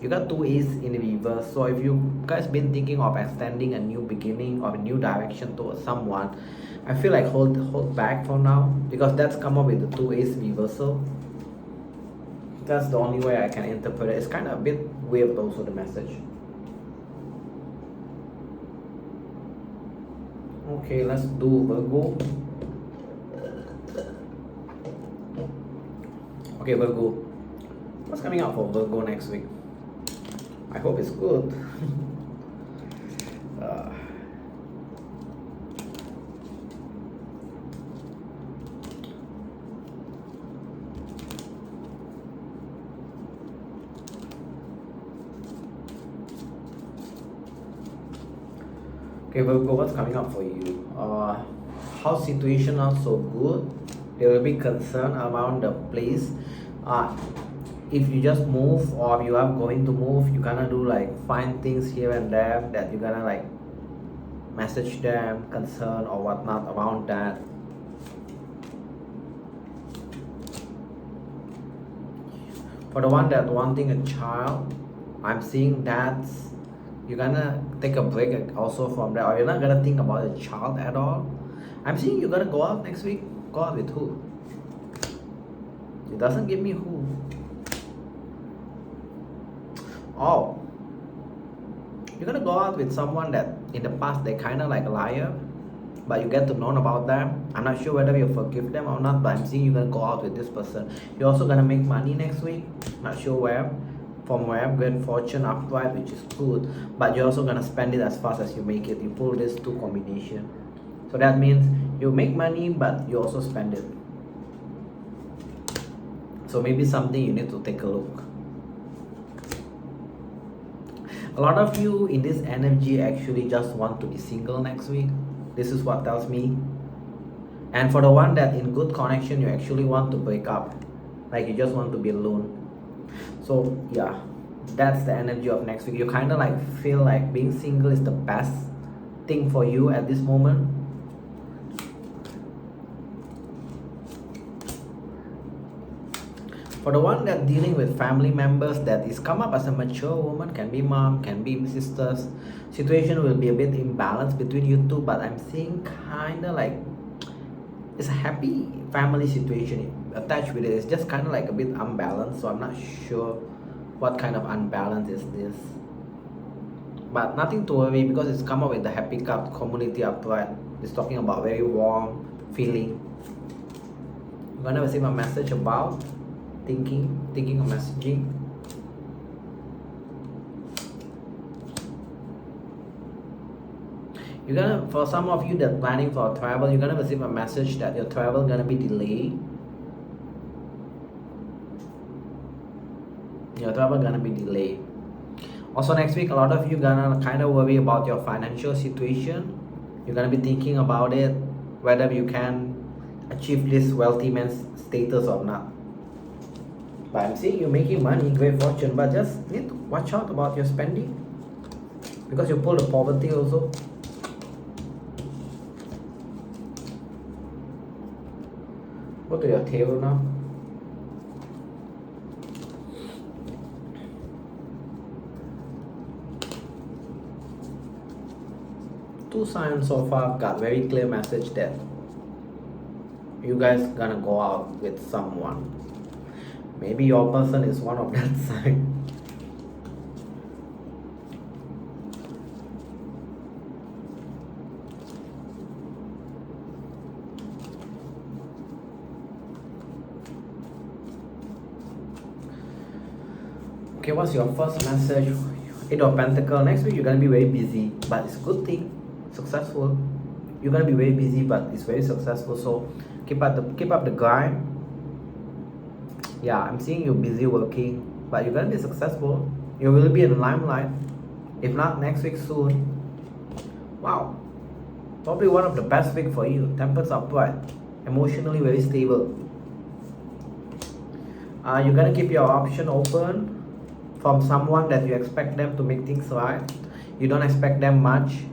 You got 2 Ace in reverse. So if you guys been thinking of extending a new beginning or a new direction towards someone, I feel like hold back for now, because that's come up with the 2 Ace reversal. That's the only way I can interpret it. It's kind of a bit weird also, the message. Okay, let's do Virgo. Okay, Virgo. What's coming up for Virgo next week? I hope it's good. Okay, Virgo, what's coming up for you? House situation not so good. There will be concern around the place. If you just move, or you are going to move, you're gonna do like find things here and there that you're gonna like message them, concern or whatnot around that. For the one that wanting a child, I'm seeing that you're gonna take a break also from that, or you're not gonna think about a child at all. I'm seeing you're gonna go out next week. Go out with who? It doesn't give me who. Oh, you're gonna go out with someone that in the past they kind of like a liar, but you get to know about them. I'm not sure whether you forgive them or not, but I'm seeing you're gonna go out with this person. You're also gonna make money next week. Not sure where, from where. Great fortune upright, which is good, but you're also gonna spend it as fast as you make it. You pull this two combination, so that means you make money, but you also spend it. So maybe something you need to take a look. A lot of you in this energy actually just want to be single next week. This is what tells me. And for the one that in good connection, you actually want to break up. Like you just want to be alone. So yeah, that's the energy of next week. You kind of like feel like being single is the best thing for you at this moment. For the one that dealing with family members that is come up as a mature woman, can be mom, can be sisters, situation will be a bit imbalanced between you two, but I'm seeing kind of like it's a happy family situation attached with it. It's just kind of like a bit unbalanced, so I'm not sure what kind of unbalance is this. But nothing to worry because it's come up with the happy cup, community upright. It's talking about very warm feeling. I'm gonna receive a message about thinking of messaging. You're gonna, for some of you that planning for travel, you're gonna receive a message that your travel gonna be delayed. Your travel gonna be delayed. Also next week, a lot of you gonna kind of worry about your financial situation. You're gonna be thinking about it, whether you can achieve this wealthy man's status or not. But I'm seeing you making money, great fortune, but just need to watch out about your spending because you pull the poverty also. Go to your table now. Two signs so far got very clear message that you guys gonna go out with someone. Maybe your person is one of that sign. Okay, what's your first message? Eight of Pentacles. Next week you're gonna be very busy, but it's a good thing, successful. You're gonna be very busy, but it's very successful. So keep up the grind. Yeah, I'm seeing you busy working, but you're gonna be successful. You will be in the limelight. If not next week, soon. Wow, probably one of the best week for you. Tempers upright, emotionally very stable. You're gonna keep your option open from someone that you expect them to make things right. You don't expect them much.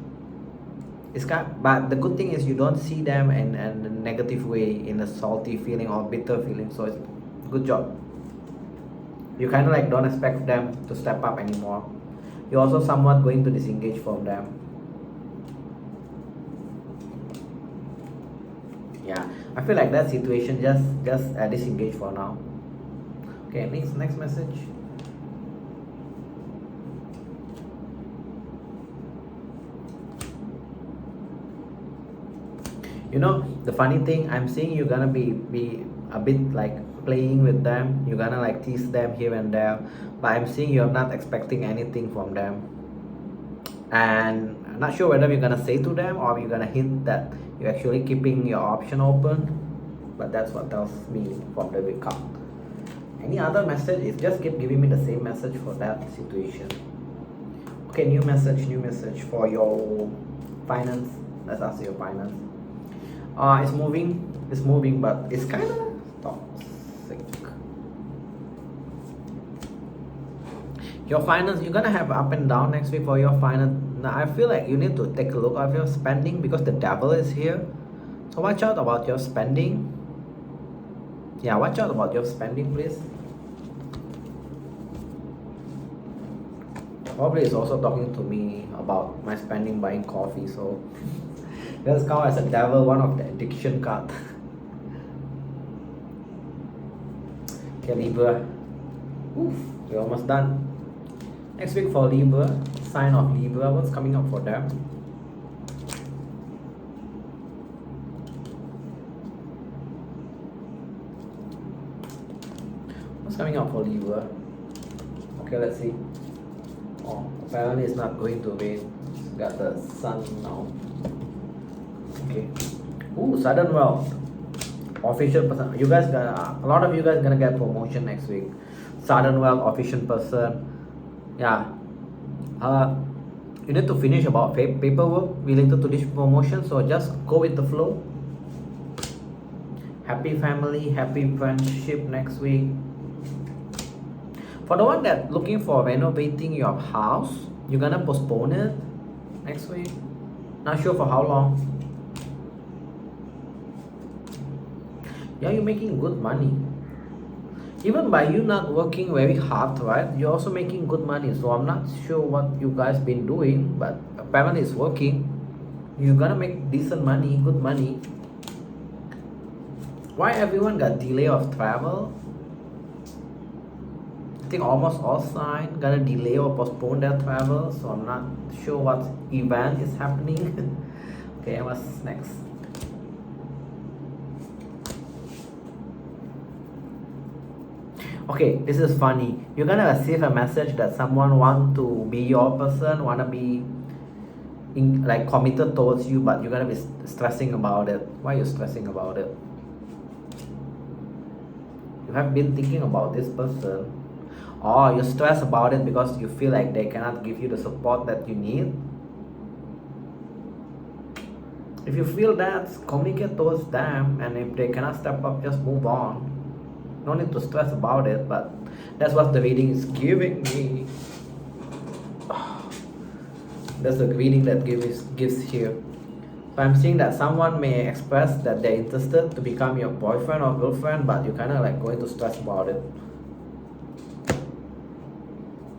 But the good thing is you don't see them in a negative way, in a salty feeling or bitter feeling. So it's good job. You kind of like don't expect them to step up anymore. You're also somewhat going to disengage from them. Yeah, I feel like that situation just disengage for now. Okay, next message. You know, the funny thing, I'm seeing you're gonna be a bit like playing with them. You're gonna like tease them here and there, but I'm seeing you're not expecting anything from them. And I'm not sure whether you're gonna say to them or you're gonna hint that you're actually keeping your option open. But that's what tells me from the wake up. Any other message? Is just keep giving me the same message for that situation. Okay, new message for your finance. Let's ask your finance. It's moving, but it's kind of toxic. Your finance, you're gonna have up and down next week for your finance. Now I feel like you need to take a look at your spending because the devil is here. So watch out about your spending. Yeah, watch out about your spending, please. Probably is also talking to me about my spending buying coffee, so let's count as a devil, one of the addiction card. Okay, Libra. Oof, we're almost done. Next week for Libra, sign of Libra, what's coming up for them? What's coming up for Libra? Okay, let's see. Oh, apparently it's not going to rain. It's got the sun now. Okay. Ooh, sudden wealth. Official person. You guys gonna, a lot of you guys gonna get promotion next week. Sudden wealth, official person. Yeah. You need to finish about paperwork related to this promotion, so just go with the flow. Happy family, happy friendship next week. For the one that looking for renovating your house, you're gonna postpone it next week. Not sure for how long. Yeah, you're making good money. Even by you not working very hard, right? You're also making good money. So I'm not sure what you guys been doing, but apparently it's working. You're gonna make decent money, good money. Why everyone got delay of travel? I think almost all signs gonna delay or postpone their travel. So I'm not sure what event is happening. Okay, what's next? Okay, this is funny. You're gonna receive a message that someone want to be your person, wanna be like committed towards you, but you're gonna be stressing about it. Why are you stressing about it? You have been thinking about this person, or you're stressed about it because you feel like they cannot give you the support that you need. If you feel that, communicate towards them, and if they cannot step up, just move on. No need to stress about it, but that's what the reading is giving me. That's the reading that gives here. So I'm seeing that someone may express that they're interested to become your boyfriend or girlfriend, but you're kind of like going to stress about it.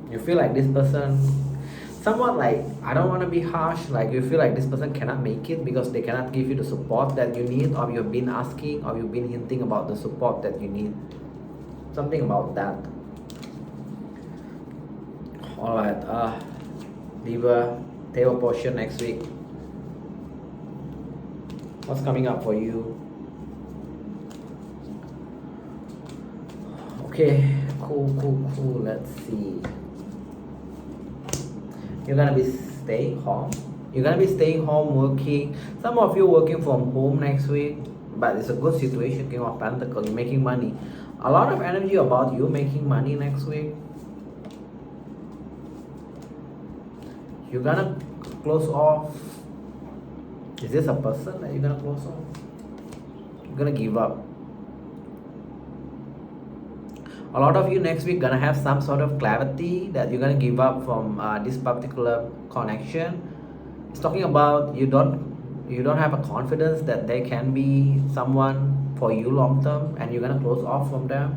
You feel like this person, somewhat like, I don't want to be harsh, like you feel like this person cannot make it because they cannot give you the support that you need, or you've been asking, or you've been hinting about the support that you need. Something about that. Alright, Libra, Tarot portion next week. What's coming up for you? Okay, cool. Let's see. You're gonna be staying home. You're gonna be staying home working. Some of you working from home next week, but it's a good situation. King of Pentacles, you're making money. A lot of energy about you making money next week. You're gonna close off. Is this a person that you're gonna close off? You're gonna give up. A lot of you next week gonna have some sort of clarity that you're gonna give up from this particular connection. It's talking about you don't have a confidence that there can be someone for you long term, and you're gonna close off from them.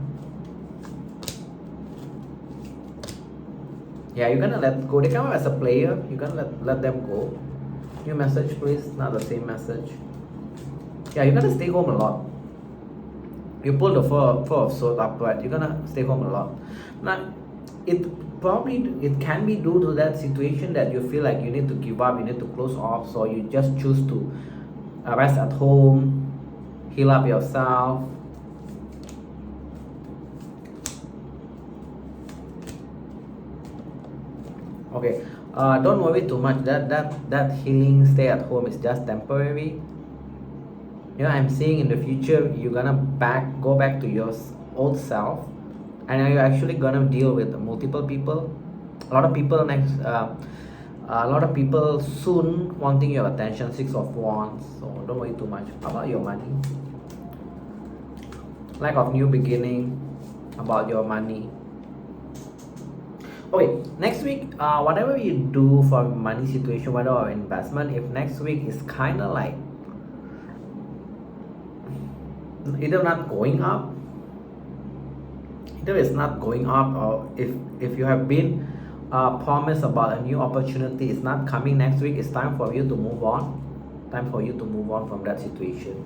Yeah, you're gonna let go. They come as a player. You're gonna let them go. New message, please. Not the same message. Yeah, you're gonna stay home a lot. You pull the four of swords upright. You're gonna stay home a lot. Now, it can be due to that situation that you feel like you need to give up. You need to close off. So you just choose to rest at home, heal up yourself. Okay, don't worry too much. That healing stay at home is just temporary. You know, I'm seeing in the future you're gonna go back to your old self, and you're actually gonna deal with multiple people. A lot of people soon wanting your attention. 6 of Wands. So don't worry too much about your money. Lack of new beginning about your money. Okay, next week, whatever you do for money situation, whatever investment, if next week is kind of like either not going up, either it's not going up, or if you have been promised about a new opportunity, it's not coming next week, it's time for you to move on. Time for you to move on from that situation.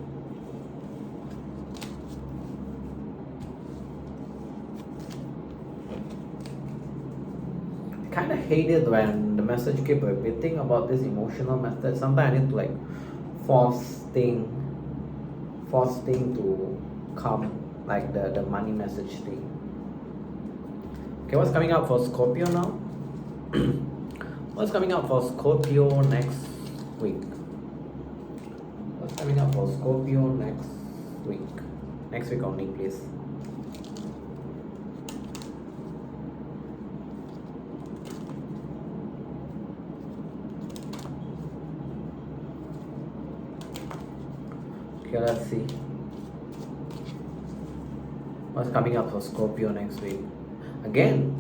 hate it when the message keep repeating about this emotional message. Sometimes I need to like force thing to come, like the money message thing. Okay, what's coming up for Scorpio now? What's coming up for Scorpio next week? What's coming up for Scorpio next week? Next week only, please. Okay, let's see. What's coming up for Scorpio next week? Again,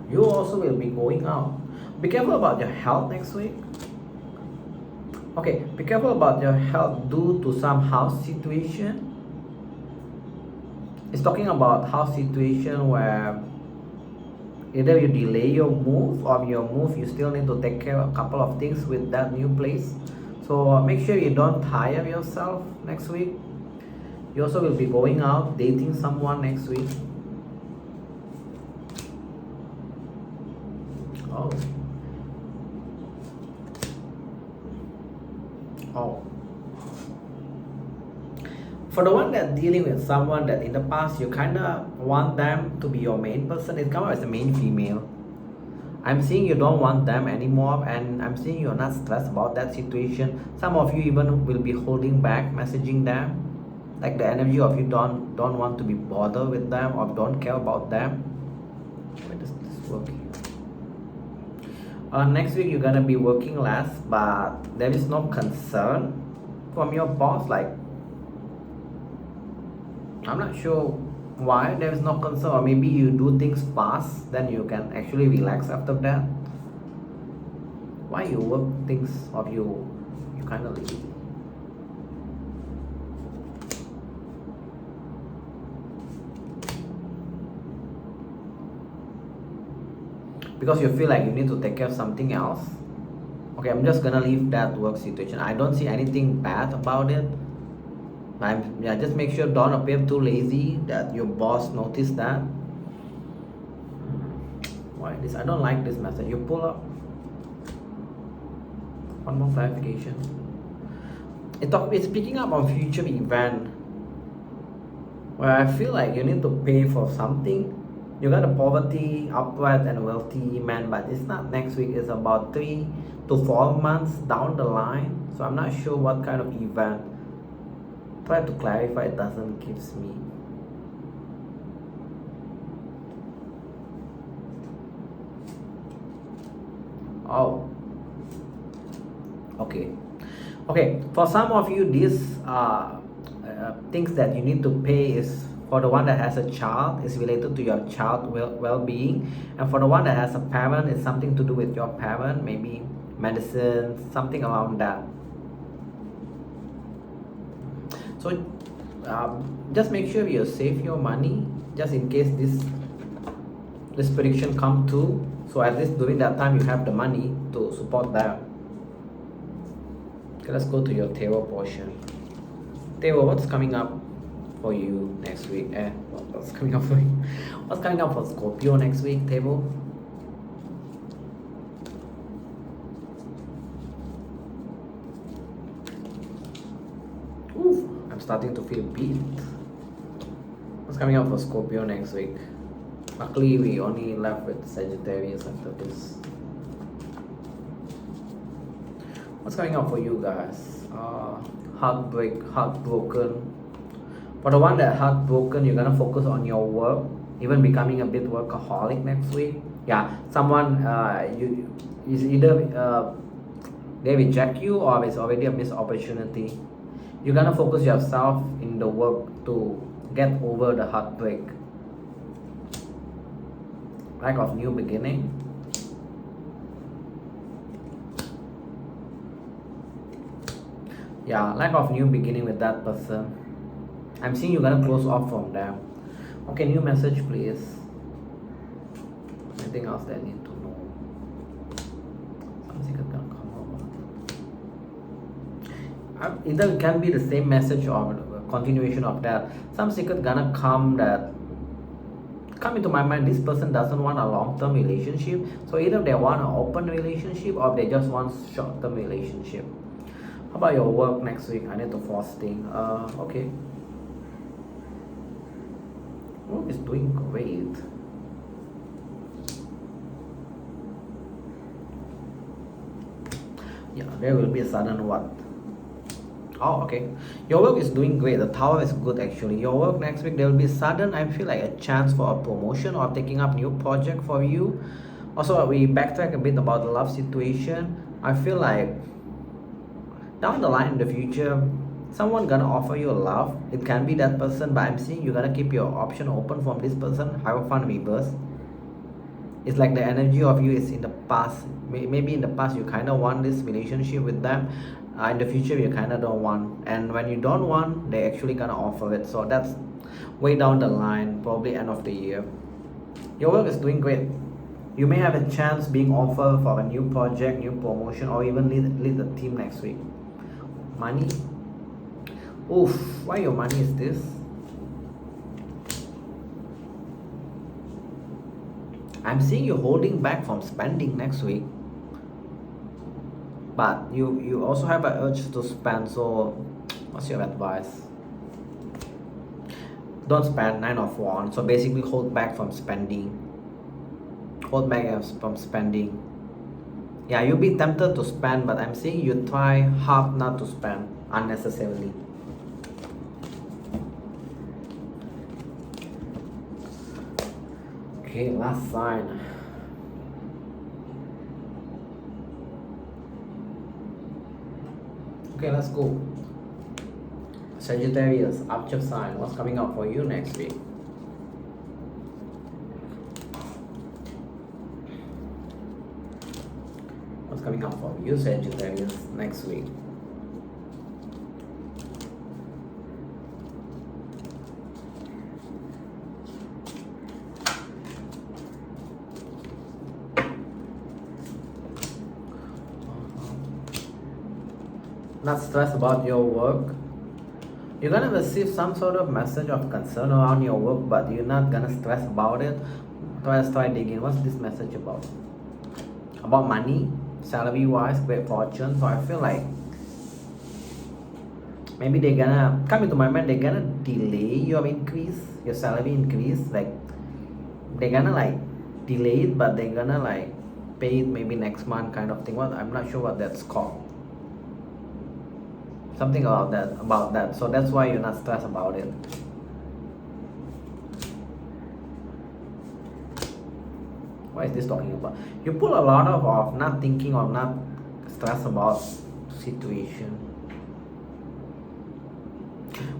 you also will be going out. Be careful about your health next week. Okay, be careful about your health due to some house situation. It's talking about house situation where either you delay your move, or your move you still need to take care of a couple of things with that new place. So make sure you don't tire yourself next week. You also will be going out, dating someone next week. Oh. Oh. For the one that dealing with someone that in the past you kind of want them to be your main person, it comes out as the main female. I'm seeing you don't want them anymore, and I'm seeing you're not stressed about that situation. Some of you even will be holding back messaging them, like the energy of you don't want to be bothered with them or don't care about them. Where does this work here? Next week you're gonna be working less, but there is no concern from your boss. Like, I'm not sure why there is no concern, or maybe you do things fast, then you can actually relax after that. Why you work things of you kind of leave? Because you feel like you need to take care of something else. Okay, I'm just gonna leave that work situation. I don't see anything bad about it. Just make sure don't appear too lazy that your boss noticed that. Why this? I don't like this message. You pull up. One more clarification. It's picking up on future event where I feel like you need to pay for something. You got a poverty, upright and wealthy man, but it's not next week. It's about 3 to 4 months down the line. So I'm not sure what kind of event. Try to clarify, it doesn't gives me. Oh, okay. For some of you, these things that you need to pay is for the one that has a child, is related to your child well-being, and for the one that has a parent, it's something to do with your parent, maybe medicine, something around that. So just make sure you save your money just in case this prediction come true. So at least during that time you have the money to support that. Okay, let's go to your tarot portion. Tarot, what's coming up for you next week? What's coming up for you? What's coming up for Scorpio next week, Tarot? Starting to feel beat. What's coming up for Scorpio next week? Luckily we only left with Sagittarius after this. What's coming up for you guys? Heartbroken. For the one that heartbroken, you're gonna focus on your work, even becoming a bit workaholic next week. Yeah, someone you is either they reject you or it's already a missed opportunity. You're gonna focus yourself in the work to get over the heartbreak. Lack of new beginning. Yeah, lack of new beginning with that person. I'm seeing you're gonna close off from them. Okay, new message please. Anything else that I need to know? Something gonna come over. Either it can be the same message or continuation of that. Some secret gonna come that coming to my mind, this person doesn't want a long-term relationship. So either they want an open relationship or they just want short-term relationship. How about your work next week? I need to force thing. Okay. Work is doing great. Yeah, there will be a sudden what? Oh, okay. Your work is doing great. The tower is good actually. Your work next week, there will be sudden, I feel like a chance for a promotion or taking up new project for you. Also, we backtrack a bit about the love situation. I feel like down the line in the future, someone gonna offer you love. It can be that person, but I'm seeing you gonna keep your option open from this person. Have fun reverse. It's like the energy of you is in the past. Maybe in the past you kind of want this relationship with them. In the future you kind of don't want, and when you don't want, they actually gonna offer it. So that's way down the line, probably end of the year. Your work is doing great. You may have a chance being offered for a new project, new promotion, or even lead the team next week. Money. Oof, why your money is this? I'm seeing you holding back from spending next week, but you also have an urge to spend. So what's your advice? Don't spend. 9 of Wands. So basically hold back from spending. Hold back from spending. Yeah, you'll be tempted to spend, but I'm seeing you try hard not to spend unnecessarily. Okay, last sign. Okay, let's go. Sagittarius, upchuck sign. What's coming up for you next week? What's coming up for you, Sagittarius, next week? Not stressed about your work. You're gonna receive some sort of message of concern around your work, but you're not gonna stress about it. Let's try digging. What's this message about? About money, salary wise, great fortune. So I feel like maybe they're gonna come into my mind, they're gonna delay your increase, your salary increase. Like they're gonna like delay it, but they're gonna like pay it maybe next month kind of thing. What, I'm not sure what that's called. Something about that. So that's why you're not stressed about it. What is this talking about? You put a lot of not thinking or not stressed about situation.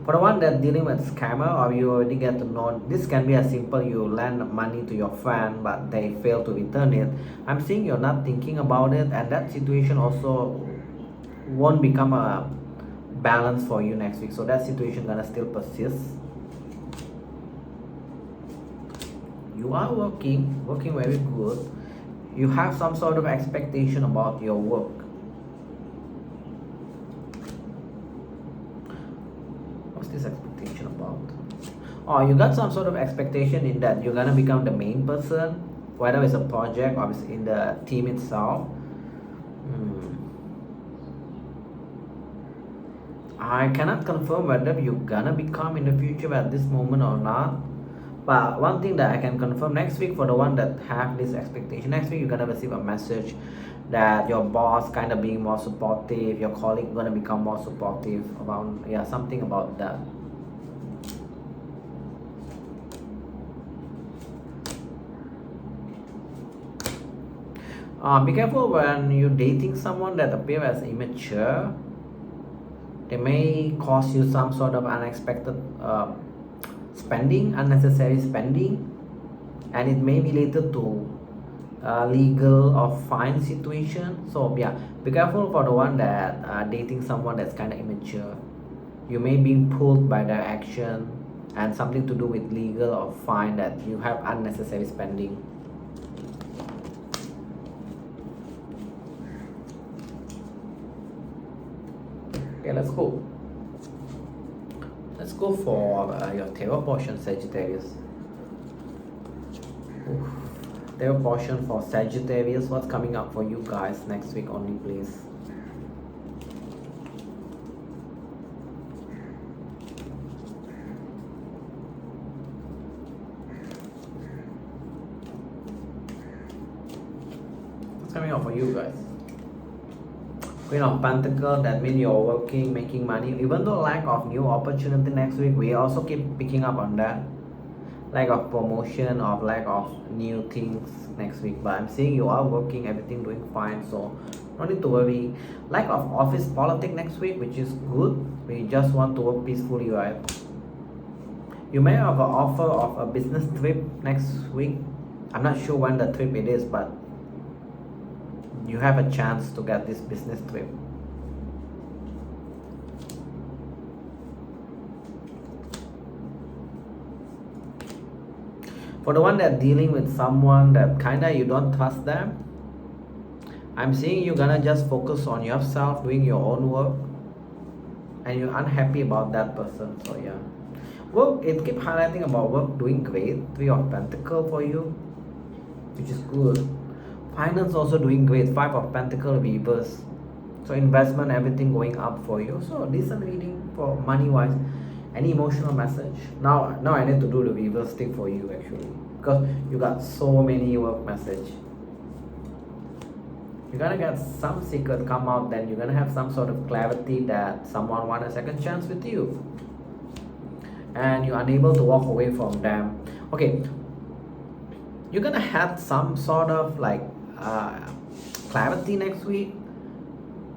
For the one that dealing with scammer, or you already get to know, this can be as simple, you lend money to your friend but they fail to return it. I'm seeing you're not thinking about it, and that situation also won't become a balance for you next week. So that situation gonna still persist. You are working very good. You have some sort of expectation about your work. What's this expectation about? Oh, you got some sort of expectation in that you're gonna become the main person, whether it's a project or it's in the team itself. I cannot confirm whether you're gonna become in the future at this moment or not. But one thing that I can confirm, next week, for the one that have this expectation, next week you're gonna receive a message that your boss kind of being more supportive, your colleague gonna become more supportive around, yeah, something about that. Be careful when you're dating someone that appears as immature. They may cause you some sort of unexpected spending, unnecessary spending, and it may be related to legal or fine situation. So yeah, be careful for the one that dating someone that's kind of immature. You may be pulled by their action and something to do with legal or fine that you have unnecessary spending. Okay, let's go. Let's go for your tarot portion, Sagittarius. Tarot portion for Sagittarius. What's coming up for you guys next week only, please? What's coming up for you guys? Queen of Pentacles, that means you're working, making money. Even though lack of new opportunity next week, we also keep picking up on that. Lack of promotion or lack of new things next week. But I'm seeing you are working, everything doing fine. So no need to worry. Lack of office politics next week, which is good. We just want to work peacefully, right? You may have an offer of a business trip next week. I'm not sure when the trip it is, but you have a chance to get this business trip. For the one that dealing with someone that kinda you don't trust them, I'm seeing you're gonna just focus on yourself, doing your own work, and you're unhappy about that person. So yeah, work, it keep highlighting about work doing great. 3 of Pentacles for you, which is good. Finance also doing great. 5 of Pentacles reverse. So investment, everything going up for you. So decent reading for money wise. Any emotional message? Now I need to do the reverse thing for you actually, because you got so many work message. You're gonna get some secret come out, then you're gonna have some sort of clarity that someone want a second chance with you, and you're unable to walk away from them. Okay, you're gonna have some sort of like clarity next week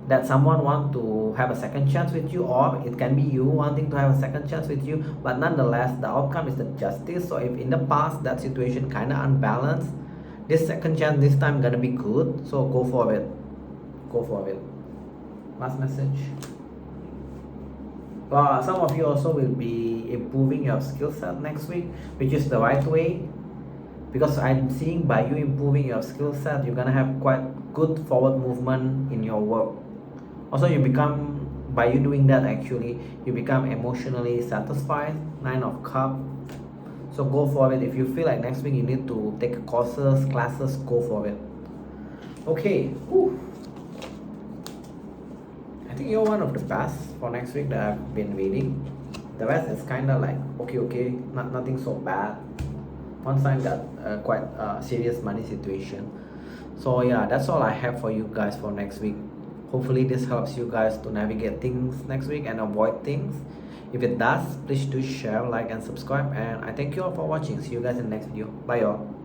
that someone want to have a second chance with you, or it can be you wanting to have a second chance with you. But nonetheless, the outcome is the justice. So if in the past that situation kind of unbalanced, this second chance this time gonna be good. So go for it. Go for it. Last message. Some of you also will be improving your skill set next week, which is the right way. Because I'm seeing by you improving your skill set, you're gonna have quite good forward movement in your work. Also, you become, by you doing that actually, you become emotionally satisfied. 9 of Cups. So go for it. If you feel like next week you need to take courses, classes, go for it. Okay. Whew. I think you're one of the best for next week that I've been reading. The rest is kind of like okay, nothing so bad. One sign that quite serious money situation. So yeah, that's all I have for you guys for next week. Hopefully this helps you guys to navigate things next week and avoid things. If it does, please do share, like and subscribe, and I thank you all for watching. See you guys in the next video. Bye y'all.